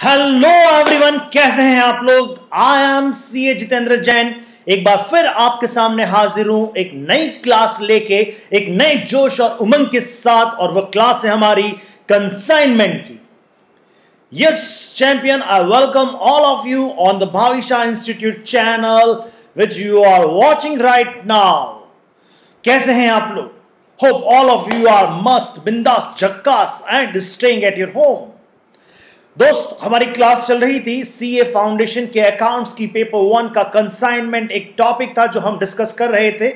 Hello everyone, कैसे हैं आप लोग। I am CA Jitendra Jain, एक बार फिर आपके सामने हाजिर हूं एक नई क्लास लेके, एक नए जोश और उमंग के साथ। और वह क्लास है हमारी कंसाइनमेंट की। Yes champion, I welcome all of you on the Bhavisha institute channel which you are watching right now. कैसे हैं आप लोग? Hope all of you are मस्त, बिंदास, झक्कास and staying at your home. दोस्त, हमारी क्लास चल रही थी सीए फाउंडेशन के अकाउंट्स की पेपर 1 का कंसाइनमेंट एक टॉपिक था जो हम डिस्कस कर रहे थे।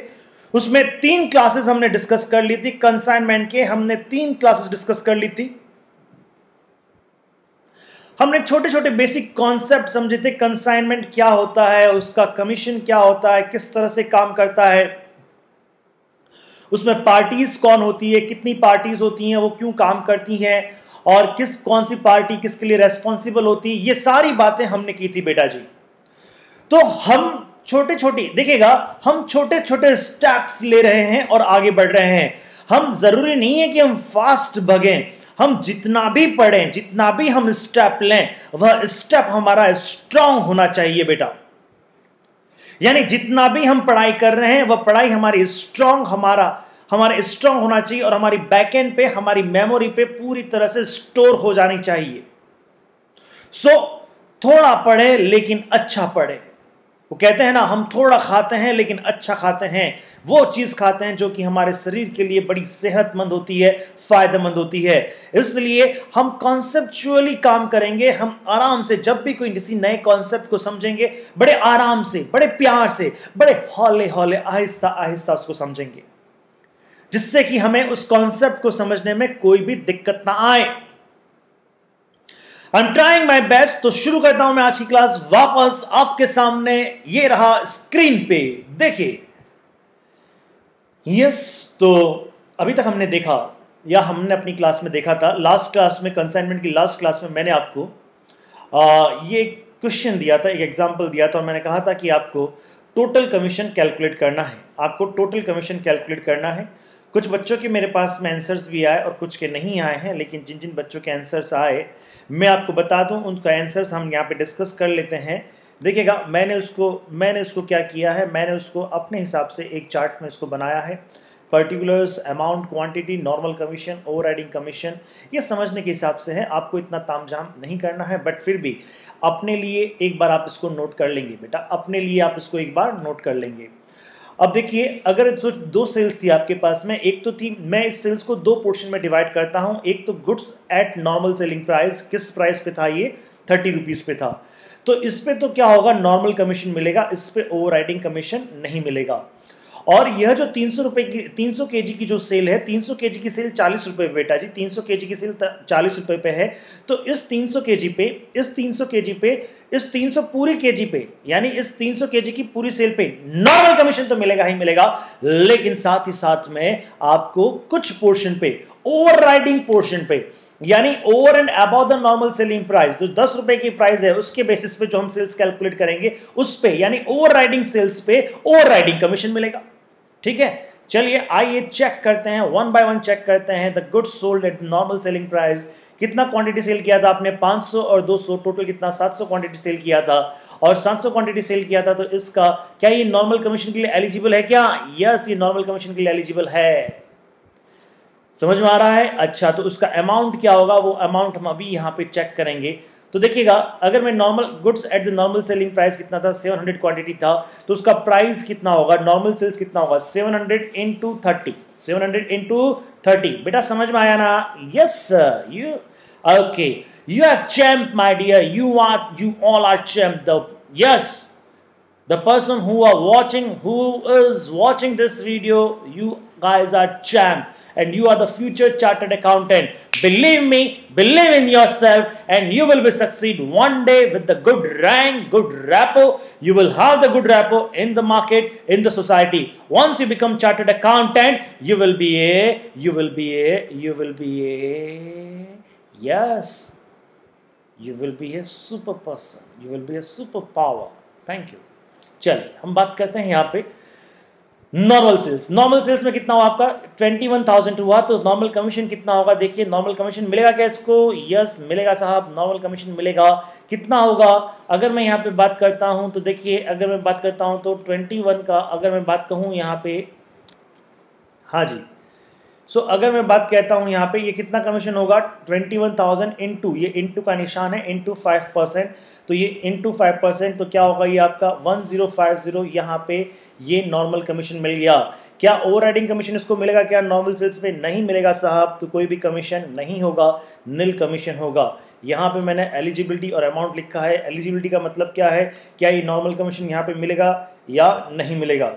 उसमें 3 क्लासेस हमने डिस्कस कर ली थी। कंसाइनमेंट के हमने 3 क्लासेस डिस्कस कर ली थी। हमने छोटे छोटे बेसिक कॉन्सेप्ट समझे थे। कंसाइनमेंट क्या होता है, उसका कमीशन क्या होता है, किस तरह से काम करता है, उसमें पार्टीज कौन होती है, कितनी पार्टीज होती हैं, वो क्यों काम करती हैं, और कौन सी पार्टी किसके लिए रेस्पॉन्सिबल होती है। ये सारी बातें हमने की थी बेटा जी। तो हम छोटे छोटे स्टेप्स ले रहे हैं और आगे बढ़ रहे हैं। हम जरूरी नहीं है कि हम फास्ट भगें। हम जितना भी पढ़ें, जितना भी हम स्टेप लें, वह स्टेप हमारा स्ट्रांग होना चाहिए बेटा। यानी जितना भी हम पढ़ाई कर रहे हैं वह पढ़ाई हमारी स्ट्रांग हमारे स्ट्रांग होना चाहिए और हमारी बैकएंड पे, हमारी मेमोरी पे पूरी तरह से स्टोर हो जानी चाहिए। थोड़ा पढ़े लेकिन अच्छा पढ़े। वो कहते हैं ना, हम थोड़ा खाते हैं लेकिन अच्छा खाते हैं। वो चीज खाते हैं जो कि हमारे शरीर के लिए बड़ी सेहतमंद होती है, फायदेमंद होती है। इसलिए हम कॉन्सेप्चुअली काम करेंगे। हम आराम से जब भी कोई किसी नए कॉन्सेप्ट को समझेंगे, बड़े आराम से, बड़े प्यार से, बड़े हौले हौले, आहिस्ता आहिस्ता उसको समझेंगे, जिससे कि हमें उस कॉन्सेप्ट को समझने में कोई भी दिक्कत ना आए। I am trying my best. तो शुरू करता हूं मैं आज की क्लास। वापस आपके सामने ये रहा स्क्रीन पे, देखिए। यस, तो अभी तक हमने देखा, या हमने अपनी क्लास में देखा था, लास्ट क्लास में, कंसाइनमेंट की लास्ट क्लास में मैंने आपको ये क्वेश्चन दिया था, एक एग्जांपल दिया था, और मैंने कहा था कि आपको टोटल कमीशन कैलकुलेट करना है। आपको टोटल कमीशन कैलकुलेट करना है। कुछ बच्चों के मेरे पास में आंसर्स भी आए और कुछ के नहीं आए हैं, लेकिन जिन जिन बच्चों के आंसर्स आए मैं आपको बता दूं, उनका आंसर्स हम यहाँ पे डिस्कस कर लेते हैं। देखिएगा, मैंने उसको क्या किया है, मैंने उसको अपने हिसाब से एक चार्ट में इसको बनाया है। Particulars, amount, quantity, normal commission, overriding commission, ये समझने के हिसाब से है। आपको इतना तामझाम नहीं करना है, बट फिर भी अपने लिए एक बार आप इसको नोट कर लेंगे बेटा, अपने लिए आप इसको एक बार नोट कर लेंगे। अब देखिए, अगर 2 सेल्स थी आपके पास में, एक तो थी, मैं इस सेल्स को 2 पोर्शन में डिवाइड करता हूं। एक तो goods at normal selling price, किस प्राइस पे था ये, 30 रुपीज पे था। तो इस पे तो क्या होगा, नॉर्मल कमीशन मिलेगा, इस पे ओवरराइडिंग कमीशन नहीं मिलेगा। और यह जो 300 रुपए की, 300 केजी की जो सेल है, 300 केजी की सेल 40 रुपए बेटा जी, 300 केजी की सेल 40 रुपए पे है। तो इस 300 केजी पे, इस 300 पूरी केजी पे, यानी इस 300 केजी की पूरी सेल पे नॉर्मल कमीशन तो मिलेगा ही मिलेगा, लेकिन साथ ही साथ में आपको कुछ पोर्शन पे, ओवरराइडिंग पोर्शन पे, यानी over and above the normal selling price, जो 10 रुपए की प्राइस है उसके बेसिस पे जो हम सेल्स कैलकुलेट करेंगे, उस पे, यानी ओवरराइडिंग सेल्स पे ओवरराइडिंग कमीशन मिलेगा। ठीक है, चलिए आइए चेक करते हैं, 1 बाय 1 चेक करते हैं। The goods sold at normal selling price, कितना क्वांटिटी सेल किया था आपने, 500 और 200, टोटल कितना, 700 क्वांटिटी सेल किया था। और 700 क्वांटिटी सेल किया था, तो इसका क्या ये नॉर्मल कमीशन के लिए एलिजिबल है क्या? यस, ये नॉर्मल कमीशन के लिए एलिजिबल है। समझ में आ रहा है? अच्छा, तो उसका अमाउंट क्या होगा, वो अमाउंट हम अभी यहाँ पे चेक करेंगे। तो देखिएगा, अगर मैं normal goods at the normal selling price कितना था, 700 क्वांटिटी था, तो उसका प्राइस कितना होगा, नॉर्मल सेल्स कितना होगा, 700 इंटू 30, 700 इंटू 30। बेटा समझ में आया ना? Yes sir, you okay, you are champ my dear, you all are champ. Yes, the person who is watching this video, you guys are champ and you are the future chartered accountant. Believe me, believe in yourself, and you will be succeed one day with the good rank, good rapport. You will have the good rapport in the market, in the society. Once you become chartered accountant, you will be a super person, you will be a super power. Thank you. चलिए हम बात करते हैं यहाँ पे normal sales में कितना हुआ आपका 21,000 हुआ, तो नॉर्मल कमीशन कितना होगा? देखिए नॉर्मल कमीशन मिलेगा क्या इसको? यस मिलेगा साहब, नॉर्मल कमीशन मिलेगा। कितना होगा? अगर मैं यहाँ पे बात करता हूँ तो देखिए, अगर मैं बात करता हूँ तो 21 का अगर मैं बात कहूँ यहाँ पे, हाँ जी, सो अगर मैं बात कहता हूँ यहाँ पे ये कितना कमीशन होगा? 21,000 इंटू, ये इंटू का निशान है, इंटू 5%, तो ये इंटू 5% तो क्या होगा? ये आपका 1050 यहाँ पे ये नॉर्मल कमीशन मिल गया। क्या ओवरराइडिंग कमीशन इसको मिलेगा क्या? नॉर्मल सेल्स पे नहीं मिलेगा साहब, तो कोई भी कमीशन नहीं होगा, नील कमीशन होगा। यहाँ पे मैंने एलिजिबिलिटी और अमाउंट लिखा है। एलिजिबिलिटी का मतलब क्या है? क्या ये नॉर्मल कमीशन यहाँ पे मिलेगा या नहीं मिलेगा?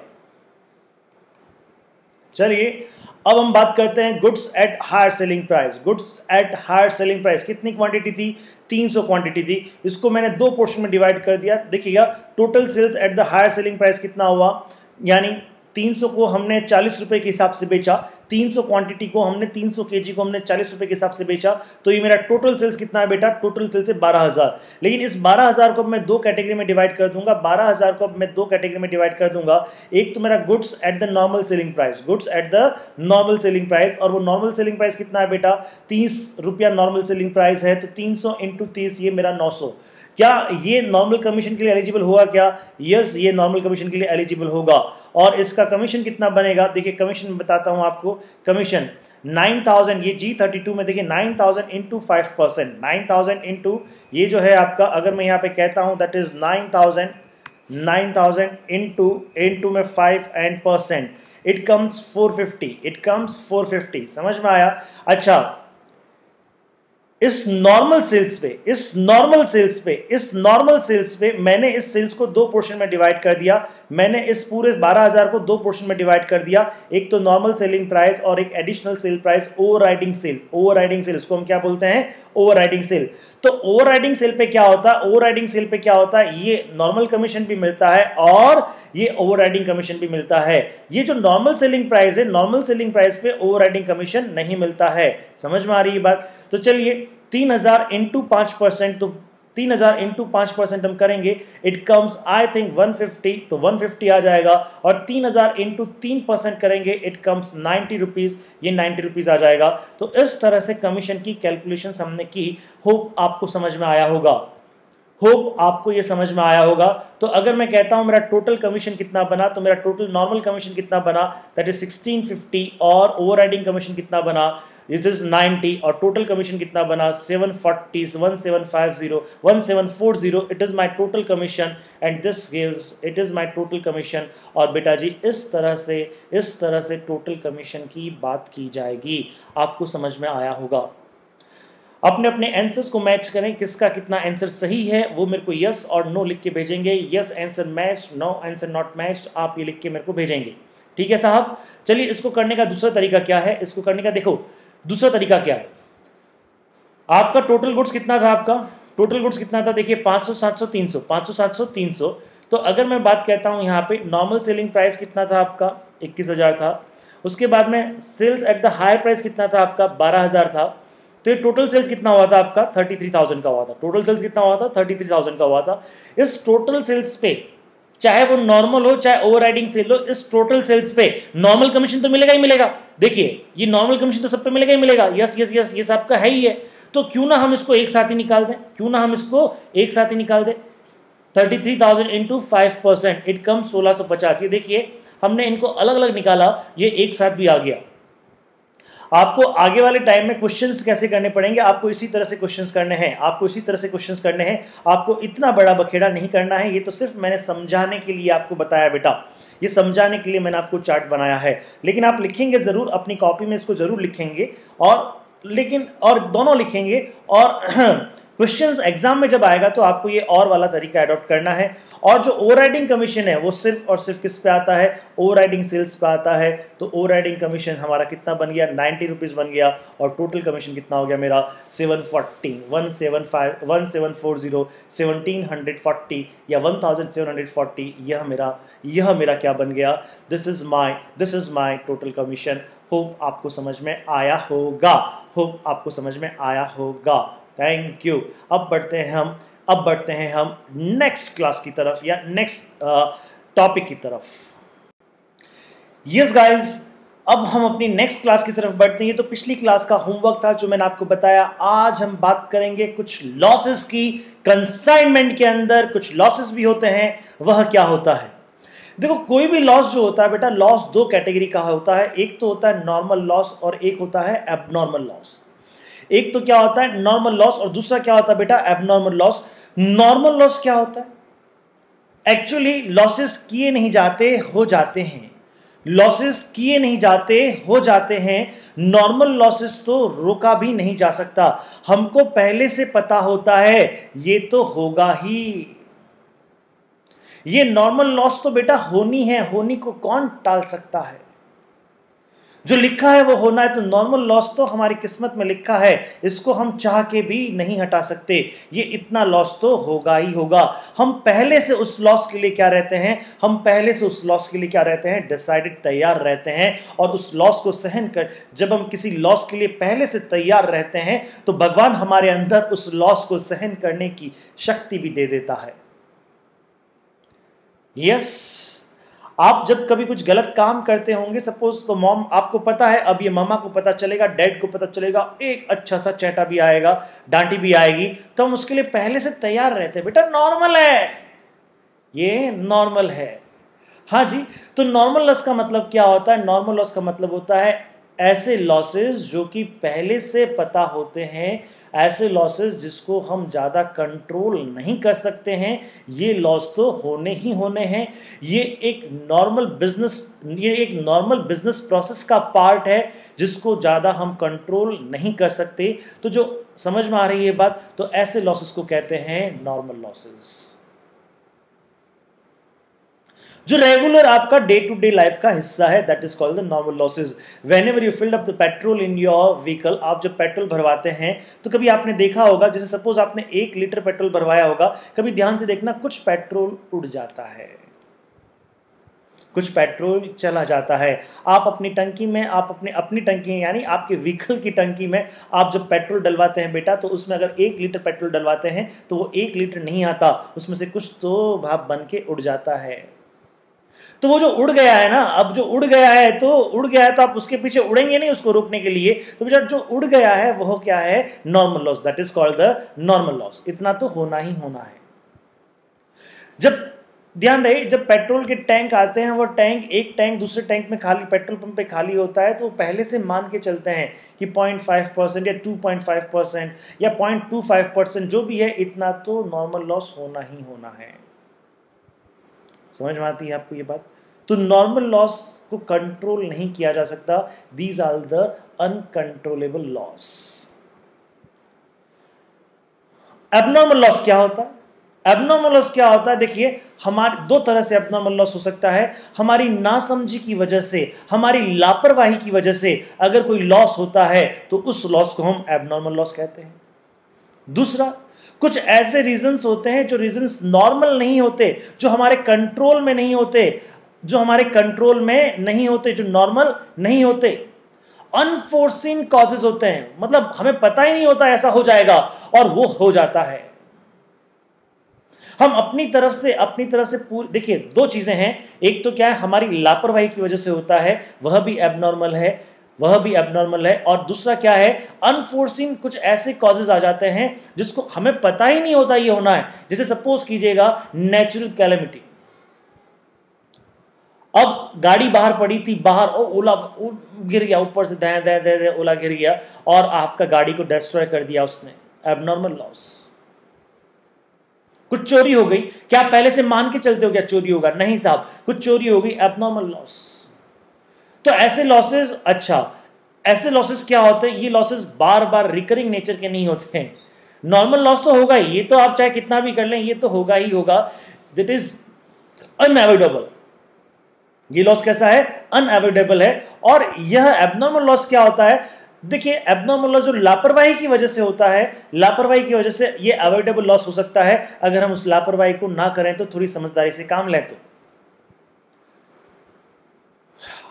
चलिए अब हम बात करते हैं goods at higher selling price. Goods at higher selling price कितनी क्वांटिटी थी? 300 क्वांटिटी थी। इसको मैंने दो पोर्शन में डिवाइड कर दिया। देखिएगा total sales at the higher selling price कितना हुआ, यानी 300 को हमने 40 रुपए के हिसाब से बेचा, 300 क्वांटिटी को हमने 300 केजी को हमने 40 रुपए के हिसाब से बेचा, तो ये मेरा टोटल सेल्स कितना है बेटा? टोटल सेल्स है 12,000। लेकिन इस 12,000 को मैं दो कैटेगरी में डिवाइड कर दूंगा। 12,000 को मैं दो कैटेगरी में डिवाइड कर दूंगा। एक तो मेरा goods at the normal selling price, goods at the normal selling price, और वो नॉर्मल सेलिंग प्राइस कितना है बेटा? 30 रुपया नॉर्मल सेलिंग प्राइस है, तो 300 इंटू 30 ये मेरा 900। क्या ये नॉर्मल कमीशन के लिए एलिजिबल होगा क्या? यस, ये नॉर्मल कमीशन के लिए एलिजिबल होगा। और इसका कमीशन कितना बनेगा? देखिए कमीशन में बताता हूं आपको। कमीशन 9,000, ये G32 में देखिए 9,000 इंटू 5%, 9,000 इंटू ये जो है आपका, अगर मैं यहाँ पे कहता हूँ दैट इज 9,000 इंटू में 5 एंड परसेंट, इट कम्स 450, समझ में आया? अच्छा, इस नॉर्मल सेल्स पे मैंने इस सेल्स को दो पोर्शन में डिवाइड कर दिया। मैंने इस पूरे 12,000 को दो पोर्शन में डिवाइड कर दिया, एक तो नॉर्मल सेलिंग प्राइस और एक additional sale price, overriding sale, इसको हम क्या बोलते हैं? Overriding sale. तो ओवरराइडिंग सेल पे क्या होता है? ओवरराइडिंग सेल पे क्या होता है? ये नॉर्मल कमीशन भी मिलता है और ये ओवरराइडिंग कमीशन भी मिलता है। ये जो नॉर्मल सेलिंग प्राइस है, नॉर्मल सेलिंग प्राइस पे ओवरराइडिंग कमीशन नहीं मिलता है। समझ में आ रही है बात? तो चलिए 3,000 इंटू 5%, तो 3,000 इंटू 5% हम करेंगे, इट कम्स आई थिंक 150, तो 150 आ जाएगा। और 3,000 इंटू 3% करेंगे, इट कम्स 90 रुपीज़, ये 90 रुपीज़ आ जाएगा। तो इस तरह से कमीशन की कैलकुलेशन हमने की। होप आपको समझ में आया होगा, होप आपको ये समझ में आया होगा। तो अगर मैं कहता हूं मेरा टोटल कमीशन कितना बना, तो मेरा टोटल नॉर्मल कमीशन कितना बना, दैट इज 1650, और ओवरराइडिंग कमीशन कितना बना, दिस इज 90, और टोटल कमीशन कितना बना 740, 1750, 1740, it is my total commission and this gives it is my total commission. और बेटा जी इस तरह से टोटल कमीशन की बात की जाएगी। आपको समझ में आया होगा। अपने अपने आंसर्स को मैच करें, किसका कितना आंसर सही है वो मेरे को यस और नो लिख के भेजेंगे। Yes answer matched, no answer not matched, आप ये लिख के मेरे को भेजेंगे। ठीक है साहब। चलिए इसको करने का दूसरा तरीका क्या है? इसको करने का देखो दूसरा तरीका क्या है। आपका टोटल गुड्स कितना था? आपका टोटल गुड्स कितना था? देखिए 500, 700, 300, 500, 700, 300। तो अगर मैं बात कहता हूँ यहाँ पे नॉर्मल सेलिंग प्राइस कितना था आपका? 21,000 था। उसके बाद में sales at the higher price कितना था आपका? 12,000 था। तो ये टोटल सेल्स कितना हुआ था आपका? 33,000 का हुआ था। टोटल सेल्स कितना हुआ था? 33,000 का हुआ था। इस टोटल सेल्स पे चाहे वो नॉर्मल हो चाहे ओवरराइडिंग सेल हो, इस टोटल सेल्स पे नॉर्मल कमीशन तो मिलेगा ही मिलेगा। देखिए ये नॉर्मल कमीशन तो सब पे मिलेगा ही मिलेगा। यस यस यस, ये सबका है ही है। तो क्यों ना हम इसको एक साथ ही निकाल दें, 33,000 इंटू 5%, इट कम 1650। ये देखिए हमने इनको अलग अलग निकाला, ये एक साथ भी आ गया। आपको आगे वाले टाइम में क्वेश्चंस कैसे करने पड़ेंगे, आपको इसी तरह से क्वेश्चंस करने हैं, आपको इतना बड़ा बखेड़ा नहीं करना है। ये तो सिर्फ मैंने समझाने के लिए आपको बताया बेटा, ये समझाने के लिए मैंने आपको चार्ट बनाया है। लेकिन आप लिखेंगे ज़रूर, अपनी कॉपी में इसको ज़रूर लिखेंगे, और दोनों लिखेंगे। और क्वेश्चंस एग्जाम में जब आएगा तो आपको ये और वाला तरीका अडॉप्ट करना है। और जो ओवरराइडिंग कमीशन है वो सिर्फ और सिर्फ किस पे आता है? ओवरराइडिंग सेल्स पे आता है। तो ओवरराइडिंग कमीशन हमारा कितना बन गया? 90 रुपीज़ बन गया। और टोटल कमीशन कितना हो गया मेरा? 740, 1740, 1740 या 1740। यह मेरा क्या बन गया? This is my total commission. Hope आपको समझ में आया होगा। Thank you. अब बढ़ते हैं हम नेक्स्ट क्लास की तरफ या नेक्स्ट टॉपिक की तरफ। यस गाइस, अब हम अपनी नेक्स्ट क्लास की तरफ बढ़ते हैं। ये तो पिछली क्लास का होमवर्क था जो मैंने आपको बताया। आज हम बात करेंगे कुछ लॉसेस की। कंसाइनमेंट के अंदर कुछ लॉसेस भी होते हैं, वह क्या होता है? देखो, कोई भी लॉस जो होता है बेटा, लॉस दो कैटेगरी का होता है। एक तो होता है नॉर्मल लॉस और एक होता है एबनॉर्मल लॉस। एक तो क्या होता है नॉर्मल लॉस और दूसरा क्या होता है बेटा, एबनॉर्मल लॉस। नॉर्मल लॉस क्या होता है? एक्चुअली लॉसेस किए नहीं जाते, हो जाते हैं। लॉसेस किए नहीं जाते, हो जाते हैं। नॉर्मल लॉसेस तो रोका भी नहीं जा सकता। हमको पहले से पता होता है ये तो होगा ही। ये नॉर्मल लॉस तो बेटा होनी है, होनी को कौन टाल सकता है? जो लिखा है वो होना है। तो नॉर्मल लॉस तो हमारी किस्मत में लिखा है, इसको हम चाह के भी नहीं हटा सकते। ये इतना लॉस तो होगा ही होगा। हम पहले से उस लॉस के लिए क्या रहते हैं, हम पहले से उस लॉस के लिए क्या रहते हैं, डिसाइडेड, तैयार रहते हैं। और उस लॉस को सहन कर, जब हम किसी लॉस के लिए पहले से तैयार रहते हैं तो भगवान हमारे अंदर उस लॉस को सहन करने की शक्ति भी दे देता है। यस, आप जब कभी कुछ गलत काम करते होंगे, सपोज, तो मॉम, आपको पता है अब ये मामा को पता चलेगा, डैड को पता चलेगा, एक अच्छा सा चैटा भी आएगा, डांटी भी आएगी, तो हम उसके लिए पहले से तैयार रहते हैं। बेटा नॉर्मल है, ये नॉर्मल है। हाँ जी, तो नॉर्मल लॉस का मतलब क्या होता है? नॉर्मल लॉस का मतलब होता है ऐसे लॉसेस जो कि पहले से पता होते हैं, ऐसे लॉसेस जिसको हम ज़्यादा कंट्रोल नहीं कर सकते हैं। ये लॉस तो होने ही होने हैं। ये एक नॉर्मल बिजनेस प्रोसेस का पार्ट है जिसको ज़्यादा हम कंट्रोल नहीं कर सकते। तो जो समझ में आ रही है बात, तो ऐसे लॉसेस को कहते हैं नॉर्मल लॉसेस, जो रेगुलर आपका डे टू डे लाइफ का हिस्सा है। That is called the normal losses. Whenever you filled up the petrol in your vehicle, आप जब पेट्रोल भरवाते हैं तो कभी आपने देखा होगा, जैसे सपोज आपने 1 लीटर पेट्रोल भरवाया होगा, कभी ध्यान से देखना कुछ पेट्रोल उड़ जाता है, कुछ पेट्रोल चला जाता है। आप अपनी टंकी में, आप अपनी टंकी यानी आपके व्हीकल की टंकी में आप जब पेट्रोल डलवाते हैं बेटा, तो उसमें अगर 1 लीटर पेट्रोल डलवाते हैं तो वो 1 लीटर नहीं आता, उसमें से कुछ तो भाप बन के उड़ जाता है। तो वो जो उड़ गया है ना, अब जो उड़ गया है तो आप उसके पीछे उड़ेंगे नहीं उसको रोकने के लिए। तो बेटा जो उड़ गया है वो क्या है, normal loss. That is called the normal loss. इतना तो होना ही होना है। जब ध्यान रहे, जब पेट्रोल के टैंक आते हैं, वो टैंक, एक टैंक दूसरे टैंक में खाली, पेट्रोल पंप पे खाली होता है, तो पहले से मान के चलते हैं कि 0.5% या 2.5% या 0.25%, जो भी है, इतना तो नॉर्मल लॉस होना ही होना है। समझ में आती है आपको ये बात? तो नॉर्मल लॉस को कंट्रोल नहीं किया जा सकता। These are the uncontrollable loss. Abnormal loss क्या होता है? एबनॉर्मल लॉस क्या होता है? देखिए, हमारे दो तरह से एबनॉर्मल लॉस हो सकता है। हमारी नासमझी की वजह से, हमारी लापरवाही की वजह से अगर कोई लॉस होता है तो उस लॉस को हम एबनॉर्मल लॉस कहते हैं। दूसरा, कुछ ऐसे रीजंस होते हैं जो रीजंस नॉर्मल नहीं होते, जो हमारे कंट्रोल में नहीं होते, जो नॉर्मल नहीं होते। अनफोर्सीन कॉजेज होते हैं, मतलब हमें पता ही नहीं होता ऐसा हो जाएगा और वो हो जाता है। हम अपनी तरफ से पूरी, देखिए, दो चीजें हैं। एक तो क्या है, हमारी लापरवाही की वजह से होता है, वह भी एबनॉर्मल है। और दूसरा क्या है, अनफोर्सिन, कुछ ऐसे कॉजेज आ जाते हैं जिसको हमें पता ही नहीं होता ये होना है। जैसे सपोज कीजिएगा नेचुरल कैलेमिटी। अब गाड़ी बाहर पड़ी थी, बाहर ओला गिर गया, ऊपर से दे ओला गिर गया और आपका गाड़ी को डिस्ट्रॉय कर दिया उसने, एबनॉर्मल लॉस। कुछ चोरी हो गई, क्या आप पहले से मान के चलते हो क्या चोरी होगा? नहीं साहब, कुछ चोरी हो गई, एबनॉर्मल लॉस। तो ऐसे लॉसेस, अच्छा, ऐसे लॉसेस क्या होते हैं? ये लॉसेस बार बार रिकरिंग नेचर के नहीं होते हैं। नॉर्मल लॉस तो होगा ही, ये तो आप चाहे कितना भी कर लें, ये तो होगा ही होगा। That is unavoidable. ये लॉस कैसा है? अनअवॉइडेबल है। और यह एबनॉर्मल लॉस क्या होता है? देखिए, एबनॉर्मल लॉस जो लापरवाही की वजह से होता है, लापरवाही की वजह से ये अवॉइडेबल लॉस हो सकता है अगर हम उस लापरवाही को ना करें तो, थोड़ी समझदारी से काम लें तो।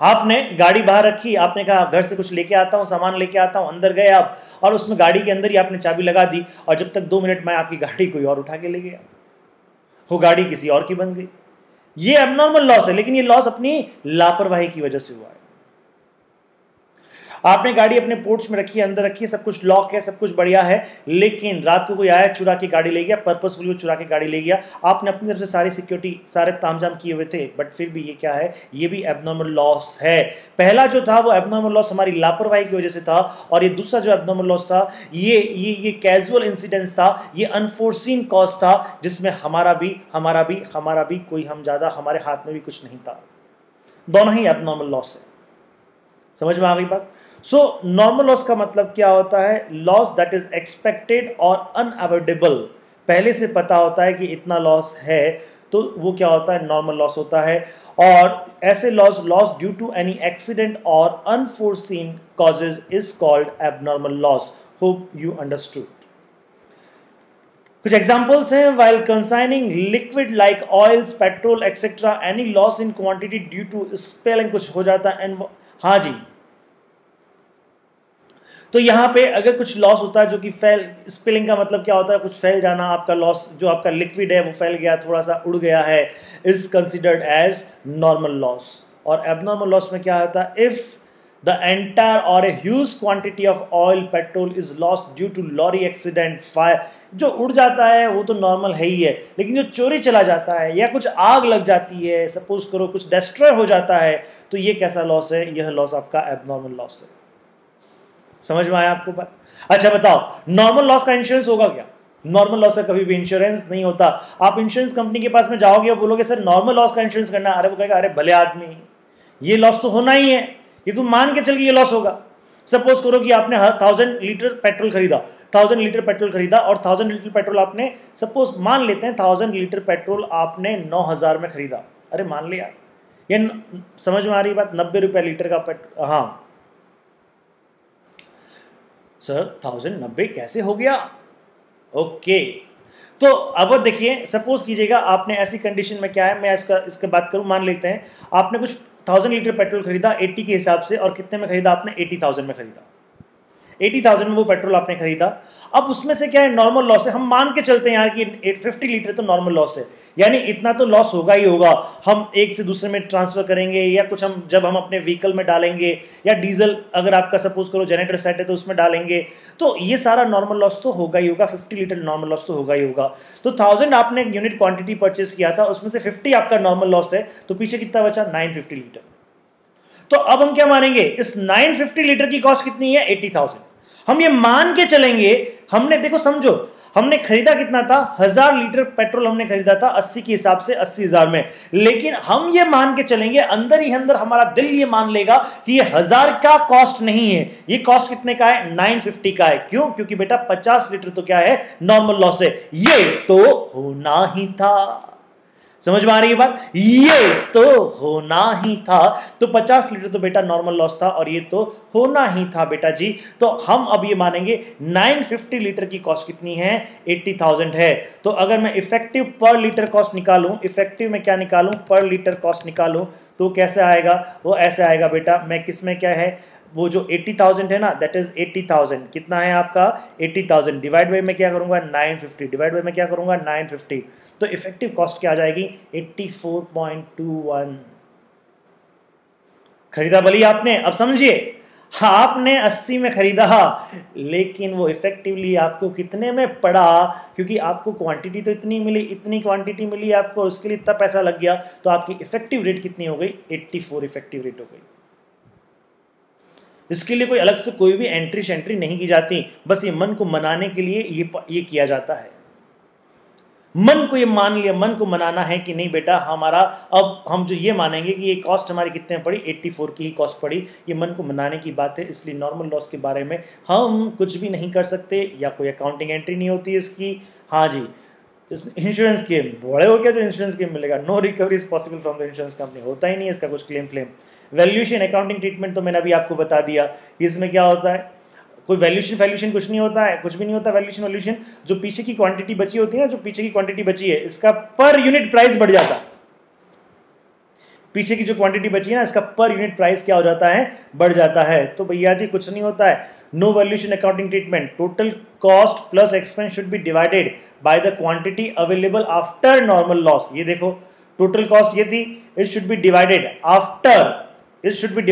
आपने गाड़ी बाहर रखी, आपने कहा घर से कुछ लेके आता हूं, सामान लेके आता हूं, अंदर गए आप और उसमें गाड़ी के अंदर ही आपने चाबी लगा दी और जब तक 2 मिनट में आपकी गाड़ी कोई और उठा के ले गया, वो गाड़ी किसी और की बन गई। ये एबनॉर्मल लॉस है, लेकिन ये लॉस अपनी लापरवाही की वजह से हुआ है। आपने गाड़ी अपने पोर्ट्स में रखी है, अंदर रखी है, सब कुछ लॉक है, सब कुछ बढ़िया है, लेकिन रात को कोई आया, चुरा के गाड़ी ले गया, पर्पसफुली चुरा के गाड़ी ले गया। आपने अपनी तरफ से सारी सिक्योरिटी, सारे तामझाम किए हुए थे, बट फिर भी ये क्या है, ये भी एबनॉर्मल लॉस है। पहला जो था वो एबनॉर्मल लॉस हमारी लापरवाही की वजह से था, और ये दूसरा जो एबनॉर्मल लॉस था ये कैजुअल इंसिडेंस था, ये अनफोर्सीन कॉज था, जिसमें हमारा भी कोई, हम ज्यादा, हमारे हाथ में भी कुछ नहीं था। दोनों ही एबनॉर्मल लॉस है। समझ में आ गई बात? सो नॉर्मल लॉस का मतलब क्या होता है? लॉस दैट इज एक्सपेक्टेड और अनअवॉइडेबल। पहले से पता होता है कि इतना लॉस है, तो वो क्या होता है? नॉर्मल लॉस होता है। और ऐसे loss due to any accident और unforeseen causes is called abnormal loss. Hope you understood. कुछ एग्जांपल्स हैं, while consigning liquid like oils, petrol, etc. any loss in quantity due to spilling, कुछ हो जाता है। हाँ जी, तो यहां पे अगर कुछ लॉस होता है जो कि स्पिलिंग का मतलब क्या होता है? कुछ फैल जाना, आपका लॉस, जो आपका लिक्विड है वो फैल गया, थोड़ा सा उड़ गया है, is considered as normal loss. और एबनॉर्मल लॉस में क्या होता है? If the entire or a huge quantity of oil, petrol is lost due to lorry accident, fire, जो उड़ जाता है वो तो नॉर्मल है ही है, लेकिन जो चोरी चला जाता है या कुछ आग लग जाती है, सपोज करो कुछ डिस्ट्रॉय हो जाता है, तो ये कैसा लॉस है? यह लॉस आपका एबनॉर्मल लॉस है। समझ में आया आपको बात? अच्छा बताओ, नॉर्मल लॉस का इंश्योरेंस होगा क्या? नॉर्मल लॉस का कभी भी इंश्योरेंस नहीं होता। आप इंश्योरेंस कंपनी के पास में जाओगे और बोलोगे सर नॉर्मल लॉस का इंश्योरेंस करना, अरे वो कहेगा अरे भले आदमी, ये लॉस तो होना ही है, ये तुम मान के चल के ये लॉस होगा। सपोज करो कि आपने 1000 लीटर पेट्रोल खरीदा, 1000 लीटर पेट्रोल खरीदा, और 1000 लीटर पेट्रोल आपने, सपोज मान लेते हैं 1000 लीटर पेट्रोल आपने 9000 में खरीदा। अरे मान लिया, ये समझ में आ रही बात? 90 रुपये लीटर का पेट्रोल। हाँ सर 1090 कैसे हो गया? ओके, तो अब देखिए, सपोज कीजिएगा आपने ऐसी कंडीशन में क्या है, मैं इसका बात करूं, मान लेते हैं आपने कुछ 1000 लीटर पेट्रोल खरीदा 80 के हिसाब से, और कितने में खरीदा आपने? 80,000 में खरीदा। 80,000 में वो पेट्रोल आपने खरीदा। अब उसमें से क्या है? नॉर्मल लॉस है। हम मान के चलते हैं यार कि 850 लीटर तो नॉर्मल लॉस है, यानी इतना तो लॉस होगा ही होगा। हम एक से दूसरे में ट्रांसफर करेंगे, या कुछ हम जब हम अपने व्हीकल में डालेंगे, या डीजल अगर आपका सपोज करो जनरेटर सेट है तो उसमें डालेंगे, तो ये सारा नॉर्मल लॉस तो होगा ही होगा। 50 लीटर नॉर्मल लॉस तो होगा ही होगा। तो 1000 आपने यूनिट क्वांटिटी परचेस किया था, उसमें से 50 आपका नॉर्मल लॉस है, तो पीछे कितना बचा? 950 लीटर। तो अब हम क्या मानेंगे? इस 950 लीटर की कॉस्ट कितनी है? 80,000। हम ये मान के चलेंगे, हमने, देखो समझो, हमने खरीदा कितना था? 1000 लीटर पेट्रोल हमने खरीदा था 80 के हिसाब से, 80,000 में, लेकिन हम ये मान के चलेंगे, अंदर ही अंदर हमारा दिल ये मान लेगा कि ये 1000 का कॉस्ट नहीं है, ये कॉस्ट कितने का है? 950 का है। क्यों? क्योंकि बेटा 50 लीटर तो क्या है? नॉर्मल लॉस है। ये तो होना ही था। समझ में आ रही है बात? ये तो होना ही था। तो 50 लीटर तो बेटा नॉर्मल लॉस था, और ये तो होना ही था बेटा जी। तो हम अब ये मानेंगे 950 लीटर की कॉस्ट कितनी है? 80,000 है। तो अगर मैं इफेक्टिव पर लीटर कॉस्ट निकालूं, इफेक्टिव में क्या निकालूं? पर लीटर कॉस्ट निकालूं, तो कैसे आएगा? वो ऐसे आएगा बेटा, मैं किसमें क्या है, वो जो 80,000 है ना, दैट इज 80,000 कितना है आपका? 80,000 डिवाइड बाई में क्या करूंगा? 950 डिवाइड बाई में क्या करूंगा? 950। तो इफेक्टिव कॉस्ट क्या आ जाएगी? 84.21। खरीदा भली आपने, अब समझिए, आपने 80 में खरीदा, लेकिन वो इफेक्टिवली आपको कितने में पड़ा? क्योंकि आपको क्वांटिटी तो इतनी मिली, इतनी क्वांटिटी मिली आपको, उसके लिए इतना पैसा लग गया, तो आपकी इफेक्टिव रेट कितनी हो गई? 84 इफेक्टिव रेट हो गई। इसके लिए कोई अलग से कोई भी एंट्री नहीं की जाती, बस ये मन को मनाने के लिए ये किया जाता है। मन को ये मान लिया, मन को मनाना है कि नहीं बेटा हमारा, अब हम जो ये मानेंगे कि ये कॉस्ट हमारी कितने पड़ी? 84 की ही कॉस्ट पड़ी। ये मन को मनाने की बात है, इसलिए नॉर्मल लॉस के बारे में हम कुछ भी नहीं कर सकते, या कोई अकाउंटिंग एंट्री नहीं होती इसकी। हाँ जी, इंश्योरेंस क्लेम बड़े हो गया, जो इंश्योरेंस क्लेम मिलेगा, no recovery is possible from the insurance company, होता ही नहीं है इसका कुछ क्लेम। वैल्यूएशन अकाउंटिंग ट्रीटमेंट तो मैंने अभी आपको बता दिया, इसमें क्या होता है, कोई वैल्यूएशन कुछ नहीं होता है, कुछ भी नहीं होता। वैल्यूएशन जो पीछे की क्वांटिटी बची होती है, जो पीछे की क्वांटिटी बची है, इसका पर यूनिट प्राइस बढ़ जाता है। पीछे की जो क्वांटिटी बची है ना, इसका पर यूनिट प्राइस क्या हो जाता है? बढ़ जाता है। तो भैया जी कुछ नहीं होता है, no valuation accounting treatment, total cost plus expense should be divided by the quantity available after normal loss. ये देखो, टोटल कॉस्ट ये थी, it should be divided it should be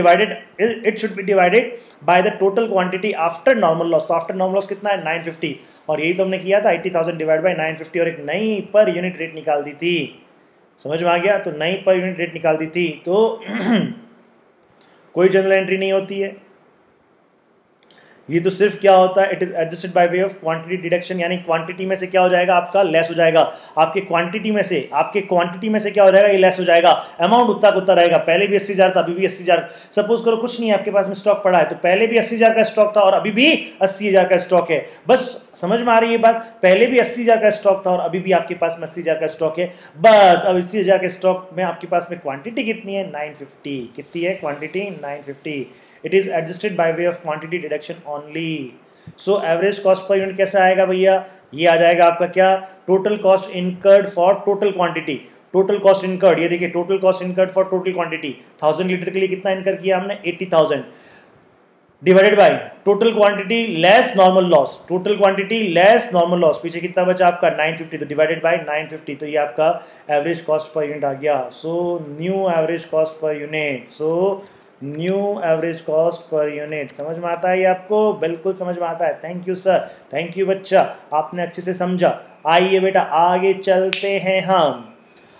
divided by the total quantity after normal loss. तो after normal loss कितना है 950, और यही तो हमने किया था 80,000 डिवाइड बाय 950 और एक नई पर यूनिट रेट निकाल दी थी। समझ में आ गया? तो नई पर यूनिट रेट निकाल दी थी, तो कोई जनरल एंट्री नहीं होती है, ये तो सिर्फ क्या होता है, it is adjusted by way of quantity deduction, यानी क्वांटिटी में से क्या हो जाएगा आपका लेस हो जाएगा, आपके क्वांटिटी में से क्या हो जाएगा, ये लेस हो जाएगा, अमाउंट उतना का उतना रहेगा। पहले भी 80,000 था, अभी भी 80,000, सपोज करो कुछ नहीं है आपके पास में स्टॉक पड़ा है, तो पहले भी 80,000 का स्टॉक था और अभी भी 80,000 का स्टॉक है। बस समझ में आ रही है बात, पहले भी 80,000 का स्टॉक था और अभी भी आपके पास में 80,000 का स्टॉक है। बस अब 80,000 के स्टॉक में आपके पास में क्वांटिटी कितनी है 950, कितनी है quantity 950। It is adjusted by way of quantity deduction only. So average cost per unit कैसा आएगा भैया, ये आ जाएगा आपका क्या, total cost incurred for total quantity, total cost incurred, ये देखिए total cost incurred for total quantity 1000 litre के लिए कितना इनकर किया हमने 80,000 divided by total quantity less normal loss, total quantity less normal loss, पीछे कितना बचा आपका 950, तो डिवाइडेड बाय 950, तो ये आपका एवरेज कॉस्ट पर यूनिट आ गया। So new average cost per unit, so new average cost per unit. समझ में आता है ये आपको? बिल्कुल समझ में आता है। Thank you sir, thank you बच्चा, आपने अच्छे से समझा। आइए बेटा आगे चलते हैं हम।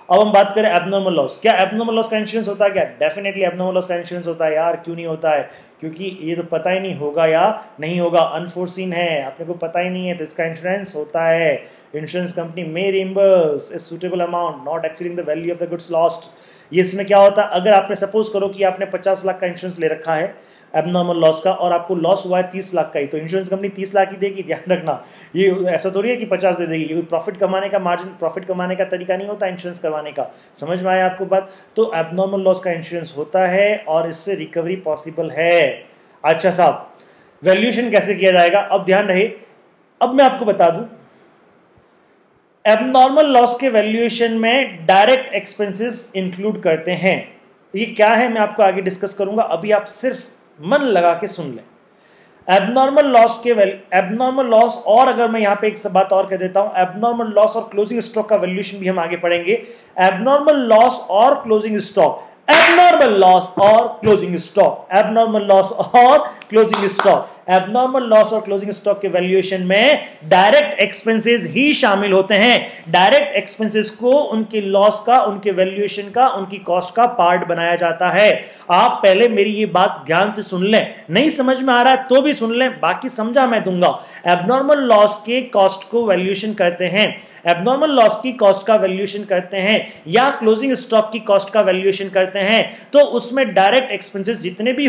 अब हम बात करें एबनॉर्मल लॉस। क्या एबनॉर्मल लॉस का इंश्योरेंस होता है क्या? डेफिनेटली एबनॉर्मल लॉस का इंश्योरेंस होता है यार, क्यों नहीं होता है? क्योंकि ये तो पता ही नहीं होगा या नहीं होगा, अनफोर्सीन है, अपने को पता ही नहीं है, तो इसका इंश्योरेंस होता है। Insurance company may reimburse a suitable amount not exceeding the value of the goods lost. ये इसमें क्या होता है, अगर आपने सपोज करो कि आपने 50 लाख का इंश्योरेंस ले रखा है एबनॉर्मल लॉस का और आपको लॉस हुआ है 30 लाख का ही, तो इंश्योरेंस कंपनी 30 लाख ही देगी, ध्यान रखना। ये ऐसा थोड़ी है कि 50 दे देगी, ये प्रॉफिट कमाने का मार्जिन, प्रॉफिट कमाने का तरीका नहीं होता इंश्योरेंस करवाने का। समझ में आया आपको बात? तो एबनॉर्मल लॉस का इंश्योरेंस होता है और इससे रिकवरी पॉसिबल है। अच्छा साहब, वैल्यूएशन कैसे किया जाएगा? अब ध्यान रहे, अब मैं आपको बता दूं, एबनॉर्मल लॉस के वैल्यूएशन में डायरेक्ट एक्सपेंसेस इंक्लूड करते हैं। ये क्या है मैं आपको आगे डिस्कस करूंगा, अभी आप सिर्फ मन लगा के सुन लें। एबनॉर्मल लॉस, और अगर मैं यहां पे एक बात और कह देता हूं, एबनॉर्मल लॉस और क्लोजिंग स्टॉक का वैल्यूएशन भी हम आगे पढ़ेंगे। एबनॉर्मल लॉस और क्लोजिंग स्टॉक, एबनॉर्मल लॉस और क्लोजिंग स्टॉक, एबनॉर्मल लॉस और क्लोजिंग स्टॉक, एबनॉर्मल लॉस और क्लोजिंग स्टॉक के वैल्यूएशन में डायरेक्ट एक्सपेंसेस ही शामिल होते हैं। डायरेक्ट एक्सपेंसेस को उनके लॉस का, उनके वैल्यूएशन का, उनकी कॉस्ट का पार्ट बनाया जाता है। आप पहले मेरी ये बात ध्यान से सुन लें, नहीं समझ में आ रहा है तो भी सुन लें, बाकी समझा मैं दूंगा। एबनॉर्मल लॉस के कॉस्ट को वैल्यूएशन करते हैं, एबनॉर्मल लॉस की कॉस्ट का वैल्यूएशन करते हैं या क्लोजिंग स्टॉक की कॉस्ट का वैल्यूएशन करते हैं, तो उसमें डायरेक्ट एक्सपेंसेस जितने भी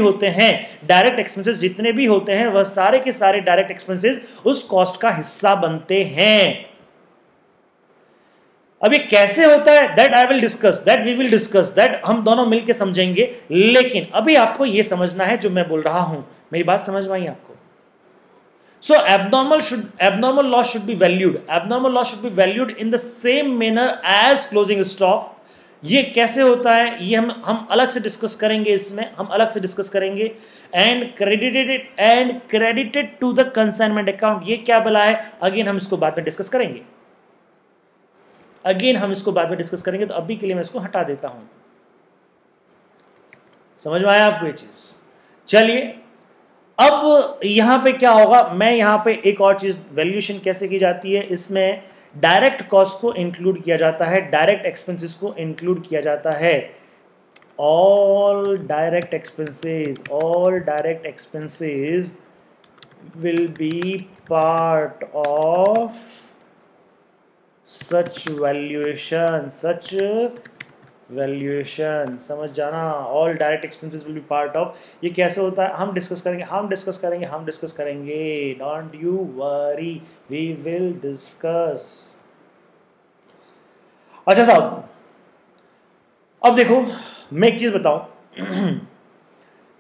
होते हैं, वह सारे के सारे डायरेक्ट एक्सपेंसेस उस कॉस्ट का हिस्सा बनते हैं। अब ये कैसे होता है, that we will discuss, that हम दोनों मिलकर समझेंगे, लेकिन अभी आपको यह समझना है जो मैं बोल रहा हूं। मेरी बात समझ में आई आपको? So abnormal loss should be valued. Abnormal loss should be valued in the same manner as closing stock. ये कैसे होता है ये हम अलग से डिस्कस करेंगे, इसमें हम अलग से डिस्कस करेंगे। And credited to the consignment account, ये क्या बला है, अगेन हम इसको बाद में डिस्कस करेंगे, तो अभी के लिए मैं इसको हटा देता हूं। समझ में आया आपको ये चीज? चलिए अब यहां पे क्या होगा, मैं यहां पे एक और चीज, वैल्यूएशन कैसे की जाती है, इसमें डायरेक्ट कॉस्ट को इंक्लूड किया जाता है, डायरेक्ट एक्सपेंसेस को इंक्लूड किया जाता है। All direct expenses will be part of such valuation. समझ जाना, all direct expenses will be part of. ये कैसे होता है हम डिस्कस करेंगे, don't you worry, we will discuss. अच्छा साहब, अब देखो मैं एक चीज बताऊं,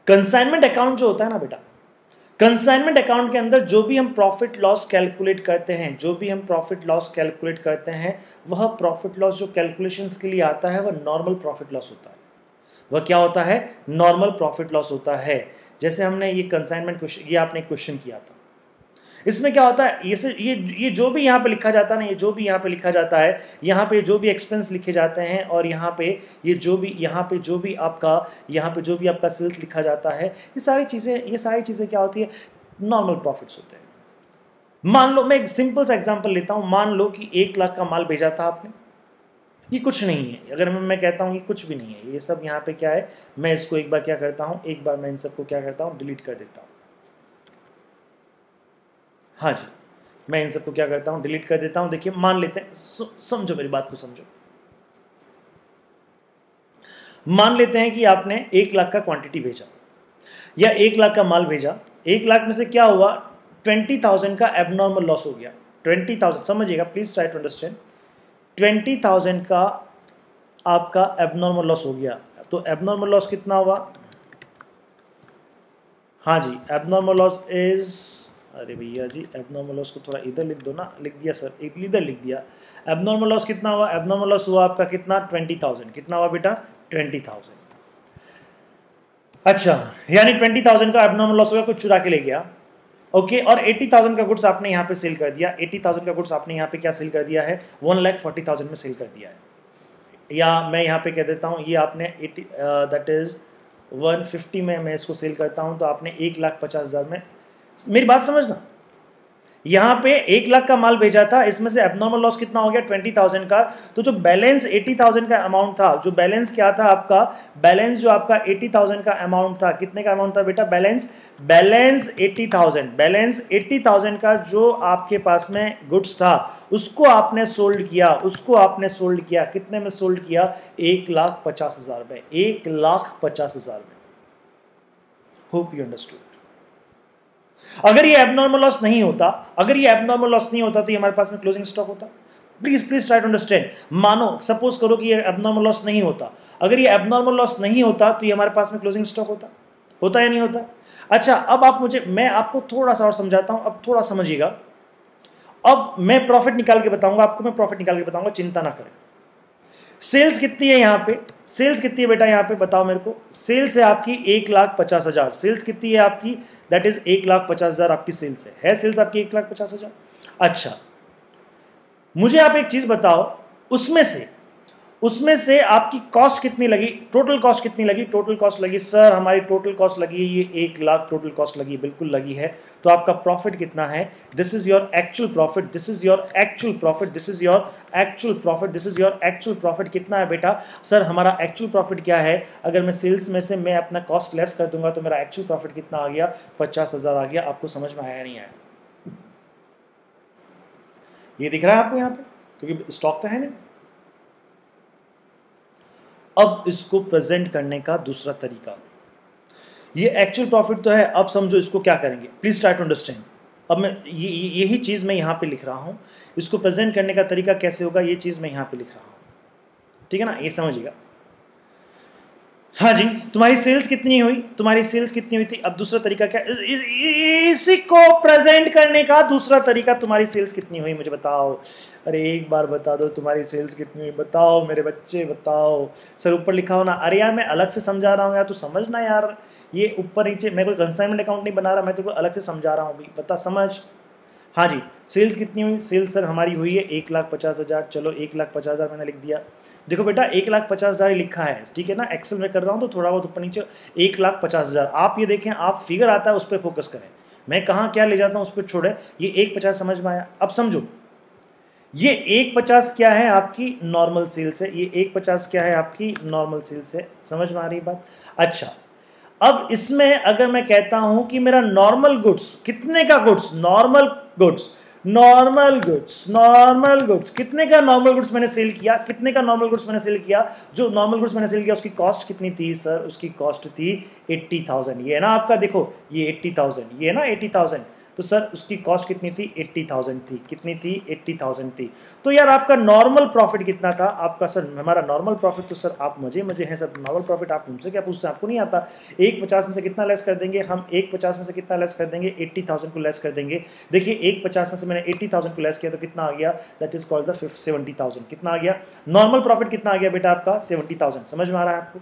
कंसाइनमेंट अकाउंट जो होता है ना बेटा, कंसाइनमेंट अकाउंट के अंदर जो भी हम प्रॉफिट लॉस कैलकुलेट करते हैं, वह प्रॉफिट लॉस जो कैलकुलेशंस के लिए आता है, वह नॉर्मल प्रॉफिट लॉस होता है। वह क्या होता है, नॉर्मल प्रॉफिट लॉस होता है। जैसे हमने ये कंसाइनमेंट क्वेश्चन, ये आपने क्वेश्चन किया था, इसमें क्या होता है, ये जो भी यहाँ पे लिखा जाता है ना, ये जो भी यहाँ पे लिखा जाता है, यहाँ पे जो भी एक्सपेंस लिखे जाते हैं, और यहाँ पे जो भी आपका सेल्स लिखा जाता है, ये सारी चीज़ें क्या होती है, नॉर्मल प्रॉफिट्स होते हैं। मान लो मैं एक सिंपल सा एग्जांपल लेता हूँ, मान लो कि 1 लाख का माल भेजा था आपने, ये कुछ नहीं है। अगर मैं कहता हूँ ये कुछ भी नहीं है, ये सब यहाँ पे क्या है, मैं इसको एक बार क्या करता हूँ, एक बार मैं इन सबको क्या करता हूँ, डिलीट कर देता हूँ। हाँ जी, मैं इन सबको क्या करता हूँ, डिलीट कर देता हूँ। देखिए मान लेते हैं, समझो मेरी बात को समझो। मान लेते हैं कि आपने 1 लाख का क्वांटिटी भेजा या 1 लाख का माल भेजा। 1 लाख में से क्या हुआ, 20,000 का एबनॉर्मल लॉस हो गया। 20,000 समझिएगा, प्लीज ट्राई टू अंडरस्टैंड। 20,000 का आपका एबनॉर्मल लॉस हो गया। तो एबनॉर्मल लॉस कितना हुआ, हाँ जी, एबनॉर्मल लॉस इज, अरे भैया जी एबनॉर्मल लॉस को थोड़ा इधर लिख दो ना, लिख दिया सर, एक इधर लिख दिया। एबनॉर्मल लॉस कितना हुआ, एबनॉर्मल लॉस हुआ आपका कितना, 20,000। कितना हुआ बेटा, 20,000। अच्छा, यानी 20,000 का एबनॉर्मल लॉस हो गया, कुछ चुरा के ले गया। ओके, और 80,000 का गुड्स आपने यहाँ पे सेल कर दिया। 80,000 का गुड्स आपने यहाँ पे क्या सेल कर दिया है, 1,40,000 में सेल कर दिया है। या मैं यहाँ पे कह देता हूँ, ये आपने 80 दैट इज 150 में मैं इसको सेल करता हूँ, तो आपने 1,50,000 में, मेरी बात समझना, यहाँ पे 1 लाख का माल भेजा था, इसमें से एबनॉर्मल लॉस कितना हो गया, 20,000 का। तो जो बैलेंस 80,000 का अमाउंट था, जो बैलेंस क्या था आपका, बैलेंस जो आपका 80,000 का अमाउंट था, कितने का अमाउंट था बेटा, बैलेंस 80,000, बैलेंस 80,000 का जो आपके पास में गुड्स था, उसको आपने सोल्ड किया। कितने में सोल्ड किया, 1,50,000 में, 1,50,000 में। Hope you understood. अगर ये एबनॉर्मल लॉस नहीं होता, तो ये हमारे पास में क्लोजिंग स्टॉक होता। Please try to understand. मानो सपोज करो कि ये एबनॉर्मल लॉस नहीं होता, अगर ये एबनॉर्मल लॉस नहीं होता तो ये हमारे पास में क्लोजिंग स्टॉक होता या नहीं होता। अच्छा, अब मैं आपको थोड़ा सा और समझाता हूं, अब थोड़ा समझिएगा। अब मैं प्रॉफिट निकाल के बताऊंगा आपको, चिंता ना करें। सेल्स कितनी है यहाँ पे, सेल्स कितनी है बेटा यहाँ पे, बताओ मेरे को। सेल्स है आपकी 1,50,000। सेल्स कितनी है आपकी, दैट इज 1,50,000 आपकी सेल्स है सेल्स आपकी 1,50,000। अच्छा, मुझे आप एक चीज बताओ, उसमें से आपकी कॉस्ट कितनी लगी, टोटल कॉस्ट कितनी लगी, टोटल कॉस्ट लगी सर हमारी टोटल कॉस्ट लगी है ये 1 लाख टोटल कॉस्ट लगी, बिल्कुल लगी है। तो आपका प्रॉफिट कितना है, this is your actual profit, this is your actual profit कितना है बेटा, सर हमारा एक्चुअल प्रॉफिट क्या है। अगर मैं सेल्स में से मैं अपना कॉस्ट लेस कर दूंगा तो मेरा एक्चुअल प्रॉफिट कितना आ गया, 50,000 आ गया। आपको समझ में आया नहीं आया, ये दिख रहा है आपको यहाँ पे, क्योंकि स्टॉक तो है नहीं। अब इसको प्रेजेंट करने का दूसरा तरीका, ये एक्चुअल प्रॉफिट तो है, अब समझो इसको क्या करेंगे, प्लीज ट्राई टू अंडरस्टैंड। अब मैं यही चीज मैं यहाँ पे लिख रहा हूँ, इसको प्रेजेंट करने का तरीका कैसे होगा, ये चीज मैं यहाँ पे लिख रहा हूँ, ठीक है ना, ये समझिएगा। हाँ जी, तुम्हारी सेल्स कितनी हुई, थी। अब दूसरा तरीका क्या, इसी को प्रेजेंट करने का दूसरा तरीका, तुम्हारी सेल्स कितनी हुई मुझे बताओ। अरे एक बार बता दो तुम्हारी सेल्स कितनी हुई, बताओ मेरे बच्चे बताओ। सर ऊपर लिखा हो ना, अरे यार मैं अलग से समझा रहा हूँ यार, तू समझना यार, ये ऊपर नीचे, मैं कोई कंसाइनमेंट अकाउंट नहीं बना रहा, मैं तो अलग से समझा रहा हूँ, बता समझ। हाँ जी, सेल्स कितनी हुई, सेल्स सर हमारी हुई है 1,50,000। चलो 1,50,000 मैंने लिख दिया। देखो बेटा 1,50,000 लिखा है, ठीक है ना, एक्सेल में कर रहा हूँ तो थोड़ा बहुत ऊपर नीचे 1,50,000। आप ये देखें, आप फिगर आता है उस पर फोकस करें, मैं कहाँ क्या ले जाता हूँ उस पर छोड़े। ये 1,50 समझ में आया। अब समझो, ये 1,50 क्या है, आपकी नॉर्मल सेल्स है। ये 1,50 क्या है, आपकी नॉर्मल सेल्स है। समझ में आ रही बात। अच्छा, अब इसमें अगर मैं कहता हूं कि मेरा नॉर्मल गुड्स कितने का गुड्स, नॉर्मल गुड्स कितने का नॉर्मल गुड्स मैंने सेल किया, जो नॉर्मल गुड्स मैंने सेल किया उसकी कॉस्ट कितनी थी सर, उसकी कॉस्ट थी 80,000। ये है ना आपका, देखो ये 80,000, ये है ना 80,000, तो सर उसकी कॉस्ट कितनी थी, 80,000 थी। कितनी थी, 80,000 थी। तो यार आपका नॉर्मल प्रॉफिट कितना था आपका, सर हमारा नॉर्मल प्रॉफिट, तो सर आप मजे हैं सर, नॉर्मल प्रॉफिट आप हमसे क्या पूछते हैं, आपको नहीं आता। 1,50 में से कितना लेस कर देंगे हम, 1,50 में से कितना लेस कर देंगे, 80,000 को लेस कर देंगे। देखिए 1,50 में से मैंने 80,000 को लेस किया तो कितना आ गया, दैट इज कॉल्ड द 70,000। कितना आ गया, नॉर्मल प्रॉफिट कितना आ गया बेटा आपका, 70,000। समझ में आ रहा है आपको,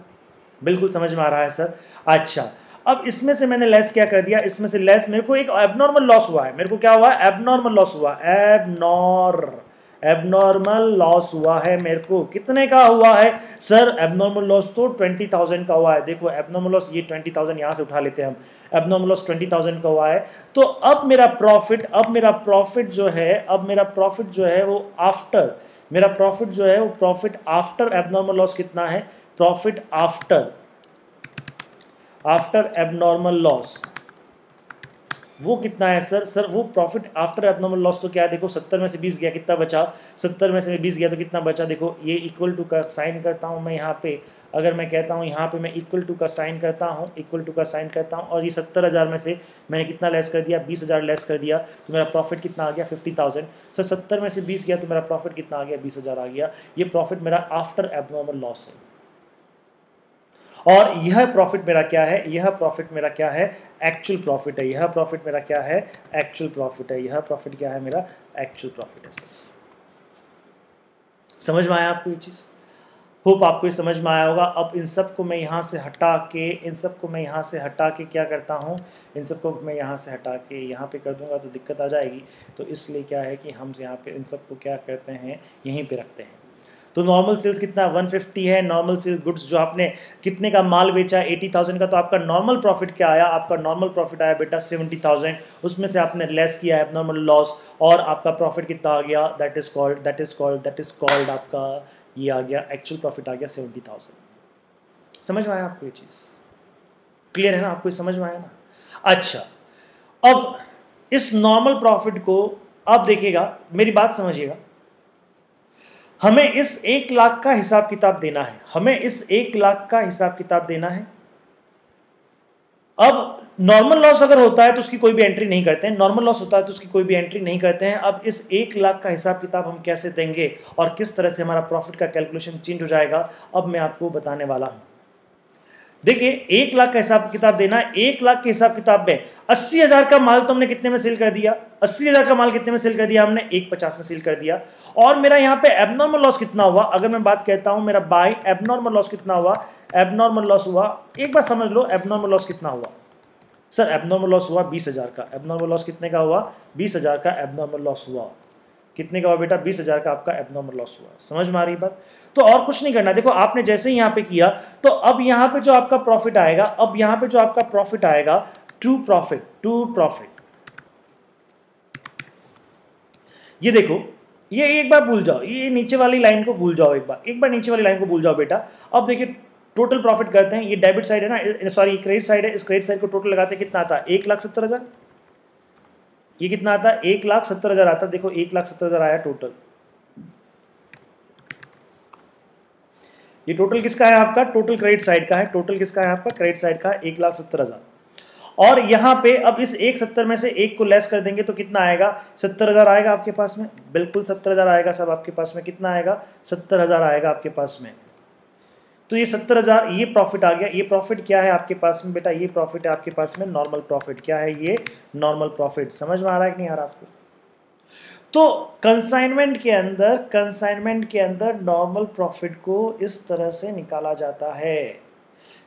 बिल्कुल समझ में आ रहा है सर। अच्छा, अब इसमें से मैंने लेस क्या कर दिया, इसमें से लेस मेरे को एक एबनॉर्मल लॉस हुआ है, मेरे को क्या हुआ है, एबनॉर्मल लॉस हुआ, एबनॉर्मल लॉस हुआ है मेरे को। कितने का हुआ है सर? एबनॉर्मल लॉस तो 20,000 का हुआ है। देखो एबनॉर्मल लॉस, ये 20,000 यहां से उठा लेते हैं हम, एबनॉर्मल लॉस 20,000 का हुआ है। तो अब मेरा प्रॉफिट जो है वो आफ्टर, मेरा प्रॉफिट जो है वो प्रॉफिट आफ्टर एबनॉर्मल लॉस कितना है, प्रॉफिट आफ्टर एबनॉर्मल लॉस वो कितना है सर वो प्रॉफिट आफ्टर एबनॉर्मल लॉस तो क्या है, देखो 70 में से 20 गया, कितना बचा, 70 में से 20 गया तो कितना बचा, देखो ये इक्वल टू का साइन करता हूँ मैं यहाँ पे, अगर मैं कहता हूँ यहाँ पे मैं इक्वल टू का साइन करता हूँ, और ये 70,000 में से मैंने कितना लेस कर दिया, 20,000 लेस कर दिया, तो मेरा प्रॉफिट कितना आ गया, 50,000। सर 70 में से 20 गया तो मेरा प्रॉफिट कितना आ गया, 20,000 आ गया। ये प्रॉफिट मेरा आफ्टर एबनॉर्मल लॉस है। और यह प्रॉफिट मेरा क्या है, यह प्रॉफिट मेरा क्या है, एक्चुअल प्रॉफिट है। यह प्रॉफिट मेरा क्या है, एक्चुअल प्रॉफिट है। यह प्रॉफिट क्या है मेरा, एक्चुअल प्रॉफिट है। समझ में आया आपको ये चीज़? होप आपको ये समझ में आया होगा। अब इन सब को मैं यहाँ से हटा के, क्या करता हूँ, इन सब को मैं यहाँ से हटा के यहाँ पे कर दूंगा तो दिक्कत आ जाएगी। तो इसलिए क्या है कि हम यहाँ पे इन सब को क्या करते हैं, यहीं पे रखते हैं। तो नॉर्मल सेल्स कितना, 150 है। नॉर्मल सेल्स गुड्स जो आपने कितने का माल बेचा, 80,000 का, तो आपका नॉर्मल प्रॉफिट क्या आया, आपका नॉर्मल प्रॉफिट आया बेटा 70,000। उसमें से आपने लेस किया है एबनॉर्मल लॉस, और आपका प्रॉफिट कितना आ गया, दैट इज कॉल्ड आपका ये आ गया, एक्चुअल प्रॉफिट आ गया 70,000। समझ में आया आपको ये चीज़? क्लियर है ना आपको, समझ में आया ना? अच्छा, अब इस नॉर्मल प्रॉफिट को अब देखिएगा, मेरी बात समझिएगा, हमें इस 1 लाख का हिसाब किताब देना है, अब नॉर्मल लॉस अगर होता है तो उसकी कोई भी एंट्री नहीं करते हैं, अब इस 1 लाख का हिसाब किताब हम कैसे देंगे और किस तरह से हमारा प्रॉफिट का कैलकुलेशन चेंज हो जाएगा, अब मैं आपको बताने वाला हूं। देखिए 1 लाख का हिसाब किताब देना है। 1 लाख के हिसाब किताब में 80,000 का माल तो हमने कितने में सेल कर दिया, 80,000 का माल कितने में सेल कर दिया हमने, 150 में सेल कर दिया। और मेरा यहाँ पे एबनॉर्मल लॉस कितना हुआ, अगर मैं बात कहता हूं मेरा बाय एबनॉर्मल लॉस कितना हुआ, एबनॉर्मल लॉस हुआ, एक बार समझ लो एबनॉर्मल लॉस कितना हुआ सर, एबनॉर्मल लॉस हुआ 20,000 का। एबनॉर्मल लॉस कितने का हुआ, 20,000 का एबनॉर्मल लॉस हुआ। कितने का हुआ बेटा, 20,000 का आपका एबनॉर्मल लॉस हुआ। समझ में आ रही बात? तो और कुछ नहीं करना, देखो आपने जैसे ही यहाँ पे किया तो अब यहाँ पे जो आपका प्रॉफिट आएगा, टू प्रॉफिट, ये देखो, ये एक बार भूल जाओ, ये नीचे वाली लाइन को भूल जाओ, एक बार नीचे वाली लाइन को भूल जाओ बेटा। अब देखिए टोटल प्रॉफिट करते हैं, ये डेबिट साइड है ना, सॉरी क्रेडिट साइड है, इस क्रेडिट साइड को टोटल लगाते हैं, कितना आता है, 1,70,000। ये कितना आता है, 1,70,000 आता है। देखो 1,70,000 आया टोटल। ये टोटल किसका है आपका, टोटल क्रेडिट साइड का है, टोटल किसका है आपका, क्रेडिट साइड का 1,70,000। और यहां पे अब इस 170 में से 1 को लेस कर देंगे तो कितना आएगा, 70,000 आएगा आपके पास में, बिल्कुल 70,000 आएगा सब आपके पास में। कितना आएगा, 70,000 आएगा आपके पास में। तो ये 70,000 ये प्रॉफिट आ गया। ये प्रॉफिट क्या है आपके पास में बेटा, ये प्रॉफिट है आपके पास में नॉर्मल प्रॉफिट। क्या है ये, नॉर्मल प्रॉफिट। समझ में आ रहा है कि नहीं आ रहा आपको? तो कंसाइनमेंट के अंदर नॉर्मल प्रॉफिट को इस तरह से निकाला जाता है,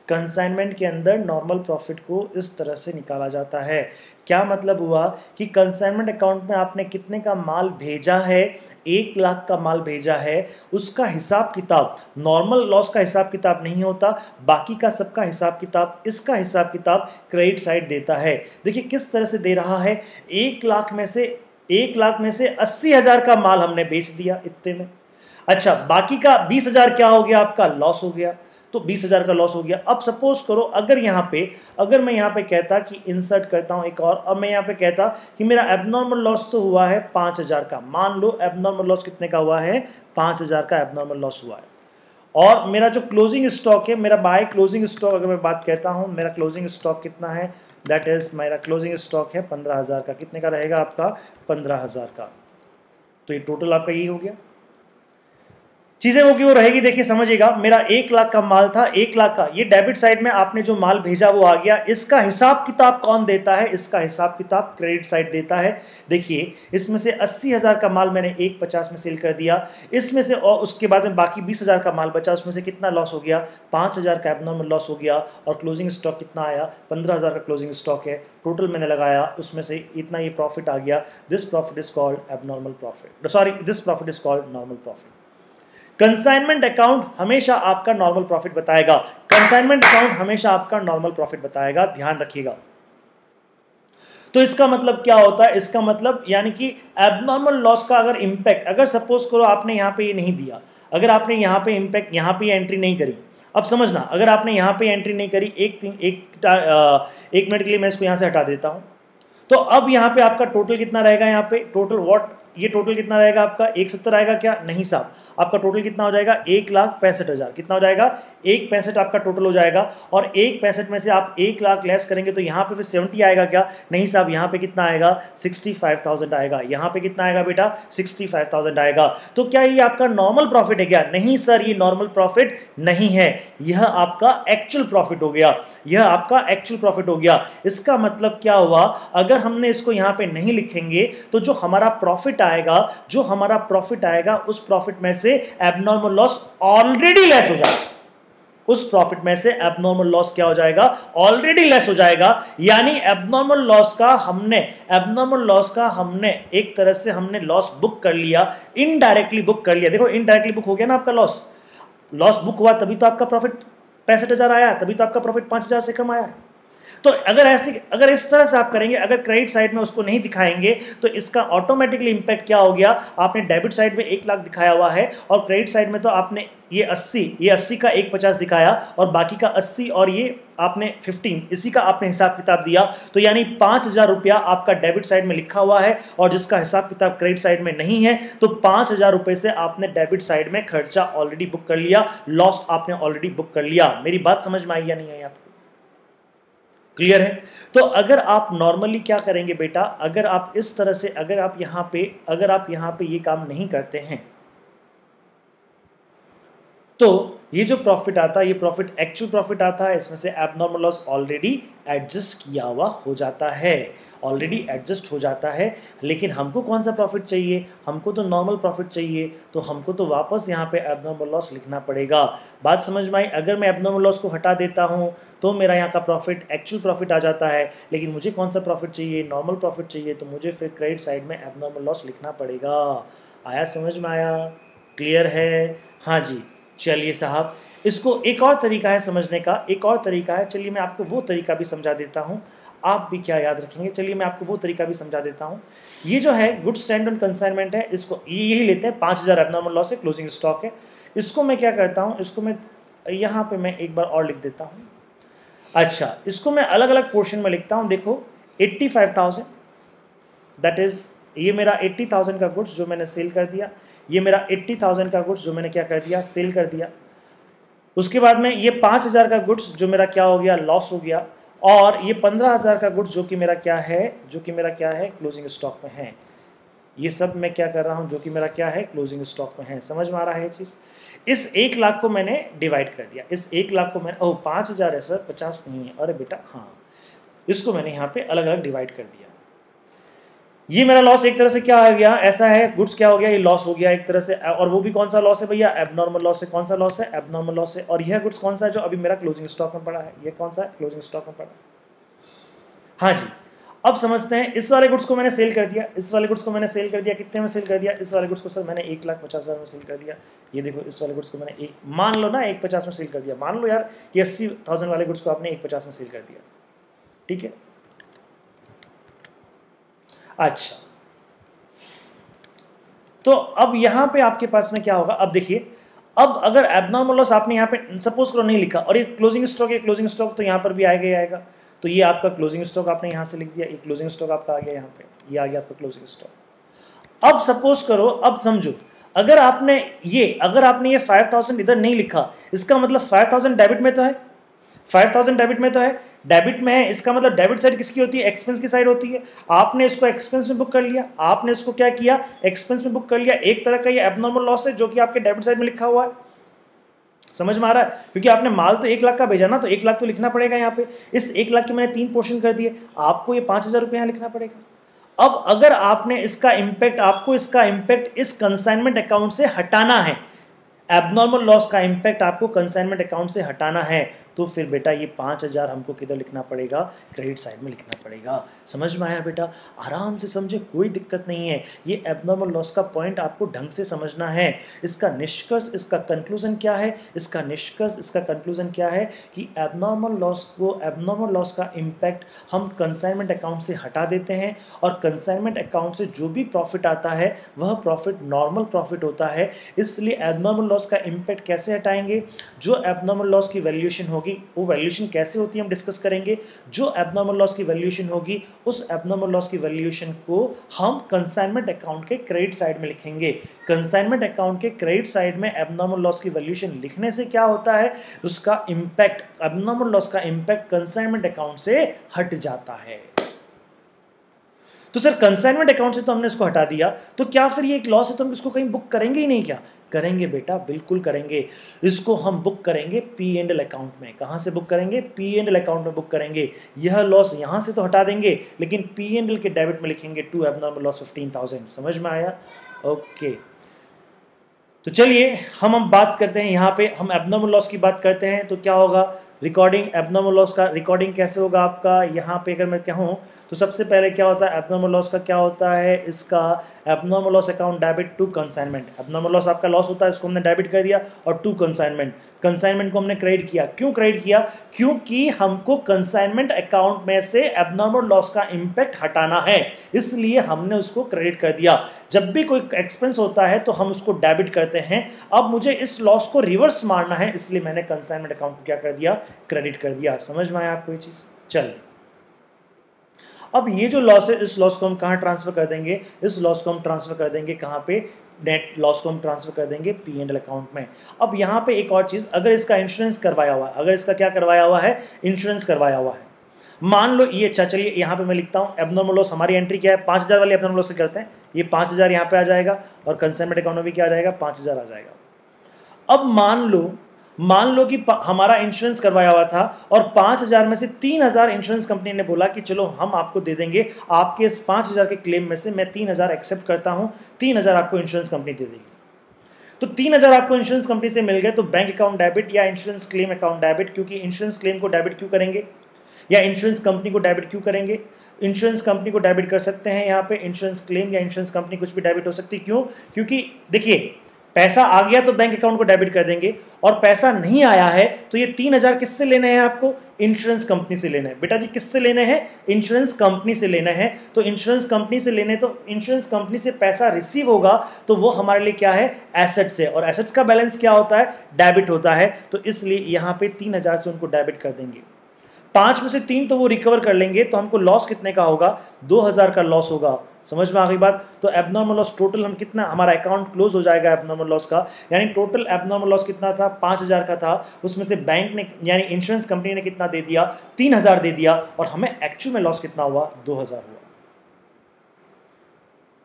कंसाइनमेंट के अंदर नॉर्मल प्रॉफिट को इस तरह से निकाला जाता है। क्या मतलब हुआ कि कंसाइनमेंट अकाउंट में आपने कितने का माल भेजा है, 1 लाख का माल भेजा है, उसका हिसाब किताब नॉर्मल लॉस का हिसाब किताब नहीं होता, बाकी का सबका हिसाब किताब, इसका हिसाब किताब क्रेडिट साइड देता है। देखिए किस तरह से दे रहा है, 1 लाख में से 80,000 का माल हमने बेच दिया इतने में। अच्छा, बाकी का 20,000 क्या हो गया आपका, लॉस हो गया। तो 20,000 का लॉस हो गया। अब सपोज करो अगर मैं यहाँ पे कहता कि इंसर्ट करता हूँ एक और, अब मैं यहाँ पे कहता कि मेरा एबनॉर्मल लॉस तो हुआ है 5,000 का। मान लो एबनॉर्मल लॉस कितने का हुआ है, 5,000 का एबनॉर्मल लॉस हुआ है। और मेरा जो क्लोजिंग स्टॉक है, मेरा बाय क्लोजिंग स्टॉक अगर मैं बात कहता हूँ, मेरा क्लोजिंग स्टॉक कितना है, दैट इज मेरा क्लोजिंग स्टॉक है 15,000 का। कितने का रहेगा आपका, 15,000 का। तो ये टोटल आपका यही हो गया। चीजें वो की वो रहेगी। देखिए समझिएगा, मेरा 1 लाख का माल था, 1 लाख का, ये डेबिट साइड में आपने जो माल भेजा वो आ गया। इसका हिसाब किताब कौन देता है? इसका हिसाब किताब क्रेडिट साइड देता है। देखिए इसमें से 80,000 का माल मैंने 150 में सेल कर दिया, इसमें से और उसके बाद में बाकी 20,000 का माल बचा, उसमें से कितना लॉस हो गया? 5,000 का एबनॉर्मल लॉस हो गया। और क्लोजिंग स्टॉक कितना आया? 15,000 का क्लोजिंग स्टॉक है। टोटल मैंने लगाया, उसमें से इतना ये प्रॉफिट आ गया। This profit is called abnormal profit, sorry this profit is called normal profit. Consignment account हमेशा आपका नॉर्मल प्रॉफिट बताएगा। कंसाइनमेंट अकाउंट हमेशा आपका नॉर्मल प्रॉफिट बताएगा, ध्यान रखिएगा। तो इसका मतलब क्या होता है? इसका मतलब यानी कि एबनॉर्मल लॉस का अगर इंपैक्ट, अगर सपोज करो आपने यहां पे ये नहीं दिया, अगर आपने यहां पे इंपैक्ट, यहां पे एंट्री नहीं करी, अब समझना, अगर आपने यहां पे एंट्री नहीं करी, एक मिनट के लिए मैं इसको यहां से हटा देता हूं। तो अब यहाँ पे आपका टोटल कितना रहेगा? यहाँ पे टोटल व्हाट, ये टोटल कितना रहेगा आपका? 170 आएगा क्या? नहीं साहब, आपका टोटल कितना हो जाएगा? 1,65,000। कितना हो जाएगा? 1,65,000 आपका टोटल हो जाएगा। और 1,65,000 में से आप 1 लाख लेस करेंगे तो यहाँ पे फिर 70 आएगा क्या? नहीं साहब, यहाँ पे कितना आएगा? 65,000 आएगा। यहाँ पे कितना आएगा बेटा? 65,000 आएगा। तो क्या ये आपका नॉर्मल प्रॉफिट है क्या? नहीं सर, ये नॉर्मल प्रॉफिट नहीं है, यह आपका एक्चुअल प्रॉफिट हो गया। यह आपका एक्चुअल प्रॉफिट हो गया। इसका मतलब क्या हुआ? अगर हमने इसको यहां पे नहीं लिखेंगे तो जो हमारा प्रॉफिट आएगा, जो हमारा प्रॉफिट आएगा, उस प्रॉफिट में से एबनॉर्मल लॉस ऑलरेडी लेस हो जाएगा। उस प्रॉफिट में से एबनॉर्मल लॉस क्या हो जाएगा? ऑलरेडी लेस हो जाएगा। यानी एबनॉर्मल लॉस का हमने एक तरह से हमने लॉस बुक कर लिया, इनडायरेक्टली बुक कर लिया। देखो इनडायरेक्टली बुक हो गया ना आपका लॉस बुक हुआ, तभी तो आपका प्रॉफिट 65,000 आया, तभी तो आपका प्रॉफिट 5,000 से कम आया। तो अगर इस तरह से आप करेंगे, अगर क्रेडिट साइड में उसको नहीं दिखाएंगे तो इसका ऑटोमेटिकली इंपैक्ट क्या हो गया? आपने डेबिट साइड में 1 लाख दिखाया हुआ है और क्रेडिट साइड में तो आपने ये 80 का 150 दिखाया और बाकी का 80 और ये आपने 15, इसी का आपने हिसाब किताब दिया। तो यानी 5,000 रुपया आपका डेबिट साइड में लिखा हुआ है और जिसका हिसाब किताब क्रेडिट साइड में नहीं है। तो 5,000 रुपए से आपने डेबिट साइड में खर्चा ऑलरेडी बुक कर लिया, लॉस आपने ऑलरेडी बुक कर लिया। मेरी बात समझ में आई या नहीं आई आपको? क्लियर है? तो अगर आप नॉर्मली क्या करेंगे बेटा, अगर आप इस तरह से, अगर आप यहां पे ये काम नहीं करते हैं तो ये जो प्रॉफिट आता है, ये प्रॉफिट एक्चुअल प्रॉफिट आता है, इसमें से एबनॉर्मल लॉस ऑलरेडी एडजस्ट किया हुआ हो जाता है, ऑलरेडी एडजस्ट हो जाता है। लेकिन हमको कौन सा प्रॉफिट चाहिए? हमको तो नॉर्मल प्रॉफिट चाहिए, तो हमको तो वापस यहाँ पे एबनॉर्मल लॉस लिखना पड़ेगा। बात समझ में आई? अगर मैं एबनॉर्मल लॉस को हटा देता हूँ तो मेरा यहाँ का प्रॉफिट एक्चुअल प्रॉफिट आ जाता है। लेकिन मुझे कौन सा प्रॉफिट चाहिए? नॉर्मल प्रॉफिट चाहिए, तो मुझे फिर क्रेडिट साइड में एबनॉर्मल लॉस लिखना पड़ेगा। आया समझ में? आया? क्लियर है? हाँ जी। चलिए साहब, इसको एक और तरीका है समझने का, एक और तरीका है। चलिए मैं आपको वो तरीका भी समझा देता हूँ, आप भी क्या याद रखेंगे। चलिए मैं आपको वो तरीका भी समझा देता हूँ। ये जो है गुड्स सेंड ऑन कंसाइनमेंट है, इसको यही लेते हैं। 5,000 एबनॉर्मल लॉस है, क्लोजिंग स्टॉक है। इसको मैं क्या करता हूँ, इसको मैं यहाँ पे मैं एक बार और लिख देता हूँ। अच्छा, इसको मैं अलग अलग पोर्शन में लिखता हूँ। देखो 85,000, दैट इज ये मेरा 80,000 का गुड्स जो मैंने सेल कर दिया, ये मेरा 80,000 का गुड्स जो मैंने क्या कर दिया? सेल कर दिया। उसके बाद में ये 5,000 का गुड्स जो मेरा क्या हो गया? लॉस हो गया। और ये 15,000 का गुड्स जो कि मेरा क्या है? क्लोजिंग स्टॉक में है। ये सब मैं क्या कर रहा हूँ? जो कि मेरा क्या है? क्लोजिंग स्टॉक में है। समझ में आ रहा है ये चीज़? इस 1 लाख को मैंने डिवाइड कर दिया, इस 1 लाख को मैंने 5,000 है सर, 50 नहीं है। अरे बेटा हाँ, इसको मैंने यहाँ पे अलग अलग डिवाइड कर दिया। ये मेरा लॉस एक तरह से क्या आ गया? ऐसा है, गुड्स क्या हो गया? ये लॉस हो गया एक तरह से। और वो भी कौन सा लॉस है भैया? एबनॉर्मल लॉस है। कौन सा लॉस है? एबनॉर्मल लॉस है। और यह गुड्स कौन सा है जो अभी मेरा क्लोजिंग स्टॉक में पड़ा है? ये कौन सा है? क्लोजिंग स्टॉक में पड़ा। हाँ जी, अब समझते हैं। इस वाले गुड्स को मैंने सेल कर दिया, इस वाले गुड्स को मैंने सेल कर दिया। कितने में सेल कर दिया? इस वाले गुड्स को सर मैंने 1,50,000 में सेल कर दिया। ये देखो, इस वाले गुड्स को मैंने मान लो ना 1,50 में सेल कर दिया। मान लो यार कि 80,000 वाले गुड्स को आपने 1,50 में सेल कर दिया, ठीक है। अच्छा, तो अब यहां पे आपके पास में क्या होगा? अब देखिए, अब अगर एबनॉर्मल लॉस आपने यहाँ पे सपोज करो नहीं लिखा और ये क्लोजिंग स्टॉक है, क्लोजिंग स्टॉक तो यहाँ पर भी आएगा ही आएगा। तो ये आपका क्लोजिंग स्टॉक आपने यहाँ से लिख दिया, एक क्लोजिंग स्टॉक आपका आ गया यहाँ पे, ये आ गया आपका क्लोजिंग स्टॉक। अब सपोज करो, अब समझो, अगर आपने ये 5,000 इधर नहीं लिखा, इसका मतलब 5,000 डेबिट में तो है, 5,000 डेबिट में तो है। डेबिट में है, इसका मतलब डेबिट साइड किसकी होती है? एक्सपेंस की साइड होती है। आपने इसको एक्सपेंस में बुक कर लिया, आपने इसको क्या किया? एक्सपेंस में बुक कर लिया। एक तरह का ये एबनॉर्मल लॉस है जो कि आपके डेबिट साइड में लिखा हुआ है। समझ में आ रहा है? क्योंकि आपने माल तो 1 लाख का भेजा ना, तो 1 लाख तो लिखना पड़ेगा यहाँ पे। इस 1 लाख के मैंने 3 पोर्शन कर दिए, आपको ये 5,000 रुपये यहाँ लिखना पड़ेगा। अब अगर आपने इसका इंपैक्ट, आपको इसका इंपैक्ट इस कंसाइनमेंट अकाउंट से हटाना है, एबनॉर्मल लॉस का इंपैक्ट आपको कंसाइनमेंट अकाउंट से हटाना है, तो फिर बेटा ये 5,000 हमको किधर लिखना पड़ेगा? क्रेडिट साइड में लिखना पड़ेगा। समझ में आया बेटा? आराम से समझे, कोई दिक्कत नहीं है। ये एबनॉर्मल लॉस का पॉइंट आपको ढंग से समझना है। इसका निष्कर्ष, इसका कंक्लूजन क्या है? इसका निष्कर्ष, इसका कंक्लूजन क्या है कि एबनॉर्मल लॉस का इंपैक्ट हम कंसाइनमेंट अकाउंट से हटा देते हैं, और कंसाइनमेंट अकाउंट से जो भी प्रॉफिट आता है वह प्रॉफिट नॉर्मल प्रॉफिट होता है। इसलिए एबनॉर्मल लॉस का इंपैक्ट कैसे हटाएंगे? जो एबनॉर्मल लॉस की वैल्यूएशन होगी, वो वैल्यूएशन कैसे होती है हम डिस्कस करेंगे। जो एबनॉर्मल लॉस की वैल्यूएशन होगी, उस एबनॉर्मल लॉस की वैल्यूएशन को हम कंसाइनमेंट अकाउंट के क्रेडिट साइड में लिखेंगे। कंसाइनमेंट अकाउंट के क्रेडिट साइड में एबनॉर्मल लॉस की वैल्यूएशन लिखने से क्या होता है? उसका इंपैक्ट, एबनॉर्मल लॉस का इंपैक्ट कंसाइनमेंट अकाउंट से हट जाता है। तो सर कंसाइनमेंट अकाउंट से तो हमने इसको हटा दिया, तो क्या फिर ये एक लॉस है तो हम इसको कहीं बुक करेंगे ही नहीं क्या? करेंगे बेटा, बिल्कुल करेंगे। इसको हम बुक करेंगे P&L अकाउंट में। कहां से बुक करेंगे? P&L अकाउंट में बुक करेंगे। यह लॉस यहां से तो हटा देंगे, लेकिन P&L के डेबिट में लिखेंगे टू एबनॉर्मल लॉस 15,000। समझ में आया? ओके, तो चलिए हम बात करते हैं, यहाँ पे हम एबनॉर्मल लॉस की बात करते हैं। तो क्या होगा? रिकॉर्डिंग, एबनॉर्मल लॉस का रिकॉर्डिंग कैसे होगा आपका? यहाँ पे अगर मैं कहूँ तो सबसे पहले क्या होता है एबनॉर्मल लॉस का? क्या होता है इसका? Abnormal loss account debit to consignment. Abnormal loss आपका लॉस होता है, इसको हमने डेबिट कर दिया, और टू कंसाइनमेंट, कंसाइनमेंट को हमने क्रेडिट किया। क्यों क्रेडिट किया? क्योंकि हमको कंसाइनमेंट अकाउंट में से एबनॉर्मल लॉस का इंपैक्ट हटाना है, इसलिए हमने उसको क्रेडिट कर दिया। जब भी कोई एक्सपेंस होता है तो हम उसको डेबिट करते हैं। अब मुझे इस लॉस को रिवर्स मारना है, इसलिए मैंने कंसाइनमेंट अकाउंट को क्या कर दिया? क्रेडिट कर दिया। समझ में आया आपको ये चीज? चल, अब ये जो लॉस है, इस लॉस को हम कहाँ ट्रांसफर कर देंगे? इस लॉस को हम ट्रांसफर कर देंगे कहाँ पे? नेट लॉस को हम ट्रांसफर कर देंगे P&L अकाउंट में। अब यहाँ पे एक और चीज़, अगर इसका इंश्योरेंस करवाया हुआ है, अगर इसका क्या करवाया हुआ है? इंश्योरेंस करवाया हुआ है। मान लो ये, चलिए यहाँ पे मैं लिखता हूँ एबनॉर्मल लॉस, हमारी एंट्री क्या है? 5,000 वाली एबनॉर्मल लॉस करते हैं। ये 5,000 यहाँ पे आ जाएगा, और कंसाइनमेंट अकाउंट में भी क्या आ जाएगा? 5,000 आ जाएगा। अब मान लो कि हमारा इंश्योरेंस करवाया हुआ था, और 5,000 में से 3,000 इंश्योरेंस कंपनी ने बोला कि चलो हम आपको दे देंगे, आपके इस 5,000 के क्लेम में से मैं 3,000 एक्सेप्ट करता हूं, 3,000 आपको इंश्योरेंस कंपनी दे देगी। तो 3,000 आपको इंश्योरेंस कंपनी से मिल गए, तो बैंक अकाउंट डेबिट या इंश्योरेंस क्लेम अकाउंट डेबिट। क्योंकि इंश्योरेंस क्लेम को डेबिट क्यों करेंगे, या इंश्योरेंस कंपनी को डेबिट क्यों करेंगे? इंश्योरेंस कंपनी को डेबिट कर सकते हैं यहाँ पे, इंश्योरेंस क्लेम या इंश्योरेंस कंपनी कुछ भी डेबिट हो सकती है। क्यों? क्योंकि देखिए, पैसा आ गया तो बैंक अकाउंट को डेबिट कर देंगे, और पैसा नहीं आया है तो ये 3,000 किससे लेने हैं आपको? इंश्योरेंस कंपनी से लेना है। बेटा जी किससे लेने हैं? इंश्योरेंस कंपनी से लेना है। तो इंश्योरेंस कंपनी से लेने, तो इंश्योरेंस कंपनी से पैसा रिसीव होगा तो वो हमारे लिए क्या है? एसेट्स है, और एसेट्स का बैलेंस क्या होता है? डेबिट होता है। तो इसलिए यहाँ पे 3,000 से उनको डेबिट कर देंगे। 5 में से 3 तो वो रिकवर कर लेंगे, तो हमको लॉस कितने का होगा? 2,000 का लॉस होगा। समझ में आ गई बात? तो एबनॉर्मल लॉस टोटल हम कितना, हमारा अकाउंट क्लोज हो जाएगा एबनॉर्मल लॉस का। यानी टोटल एबनॉर्मल लॉस कितना था? 5,000 का था। उसमें से बैंक ने, यानी इंश्योरेंस कंपनी ने कितना दे दिया? 3,000 दे दिया, और हमें एक्चुअल में लॉस कितना हुआ? 2,000 हुआ।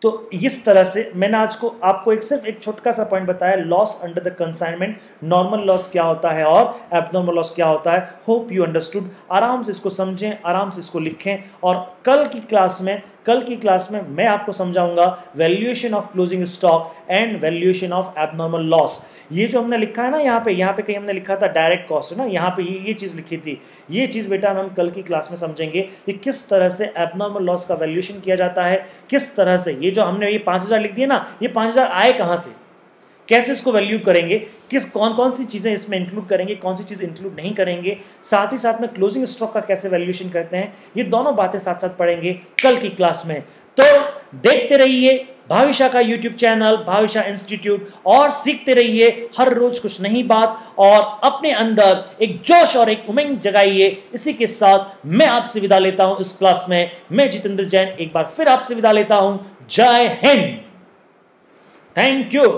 तो इस तरह से मैंने आज को आपको सिर्फ एक छोटा सा पॉइंट बताया, loss under the consignment, normal loss क्या होता है और एब्नॉर्मल लॉस क्या होता है। Hope you understood. आराम से इसको समझें, आराम से इसको लिखें, और कल की क्लास में मैं आपको समझाऊंगा valuation of closing stock and valuation of abnormal loss. ये जो हमने लिखा है ना, यहाँ पे कहीं हमने लिखा था डायरेक्ट कॉस्ट है ना, यहाँ पे ये चीज़ लिखी थी। ये चीज़ बेटा हम कल की क्लास में समझेंगे कि किस तरह से एब्नॉर्मल लॉस का वैल्यूएशन किया जाता है, किस तरह से ये जो हमने ये 5,000 लिख दिया ना, ये 5,000 आए कहाँ से, कैसे इसको वैल्यू करेंगे, कौन सी चीज़ें इसमें इंक्लूड करेंगे, कौन सी चीज़ इंक्लूड नहीं करेंगे, साथ ही साथ में क्लोजिंग स्टॉक का कैसे वैल्यूएशन करते हैं, ये दोनों बातें साथ साथ पढ़ेंगे कल की क्लास में। तो देखते रहिए भाविशा का YouTube चैनल भाविशा इंस्टीट्यूट, और सीखते रहिए हर रोज कुछ नई बात, और अपने अंदर एक जोश और एक उमंग जगाइए। इसी के साथ मैं आपसे विदा लेता हूं इस क्लास में। मैं जितेंद्र जैन एक बार फिर आपसे विदा लेता हूं। जय हिंद, थैंक यू।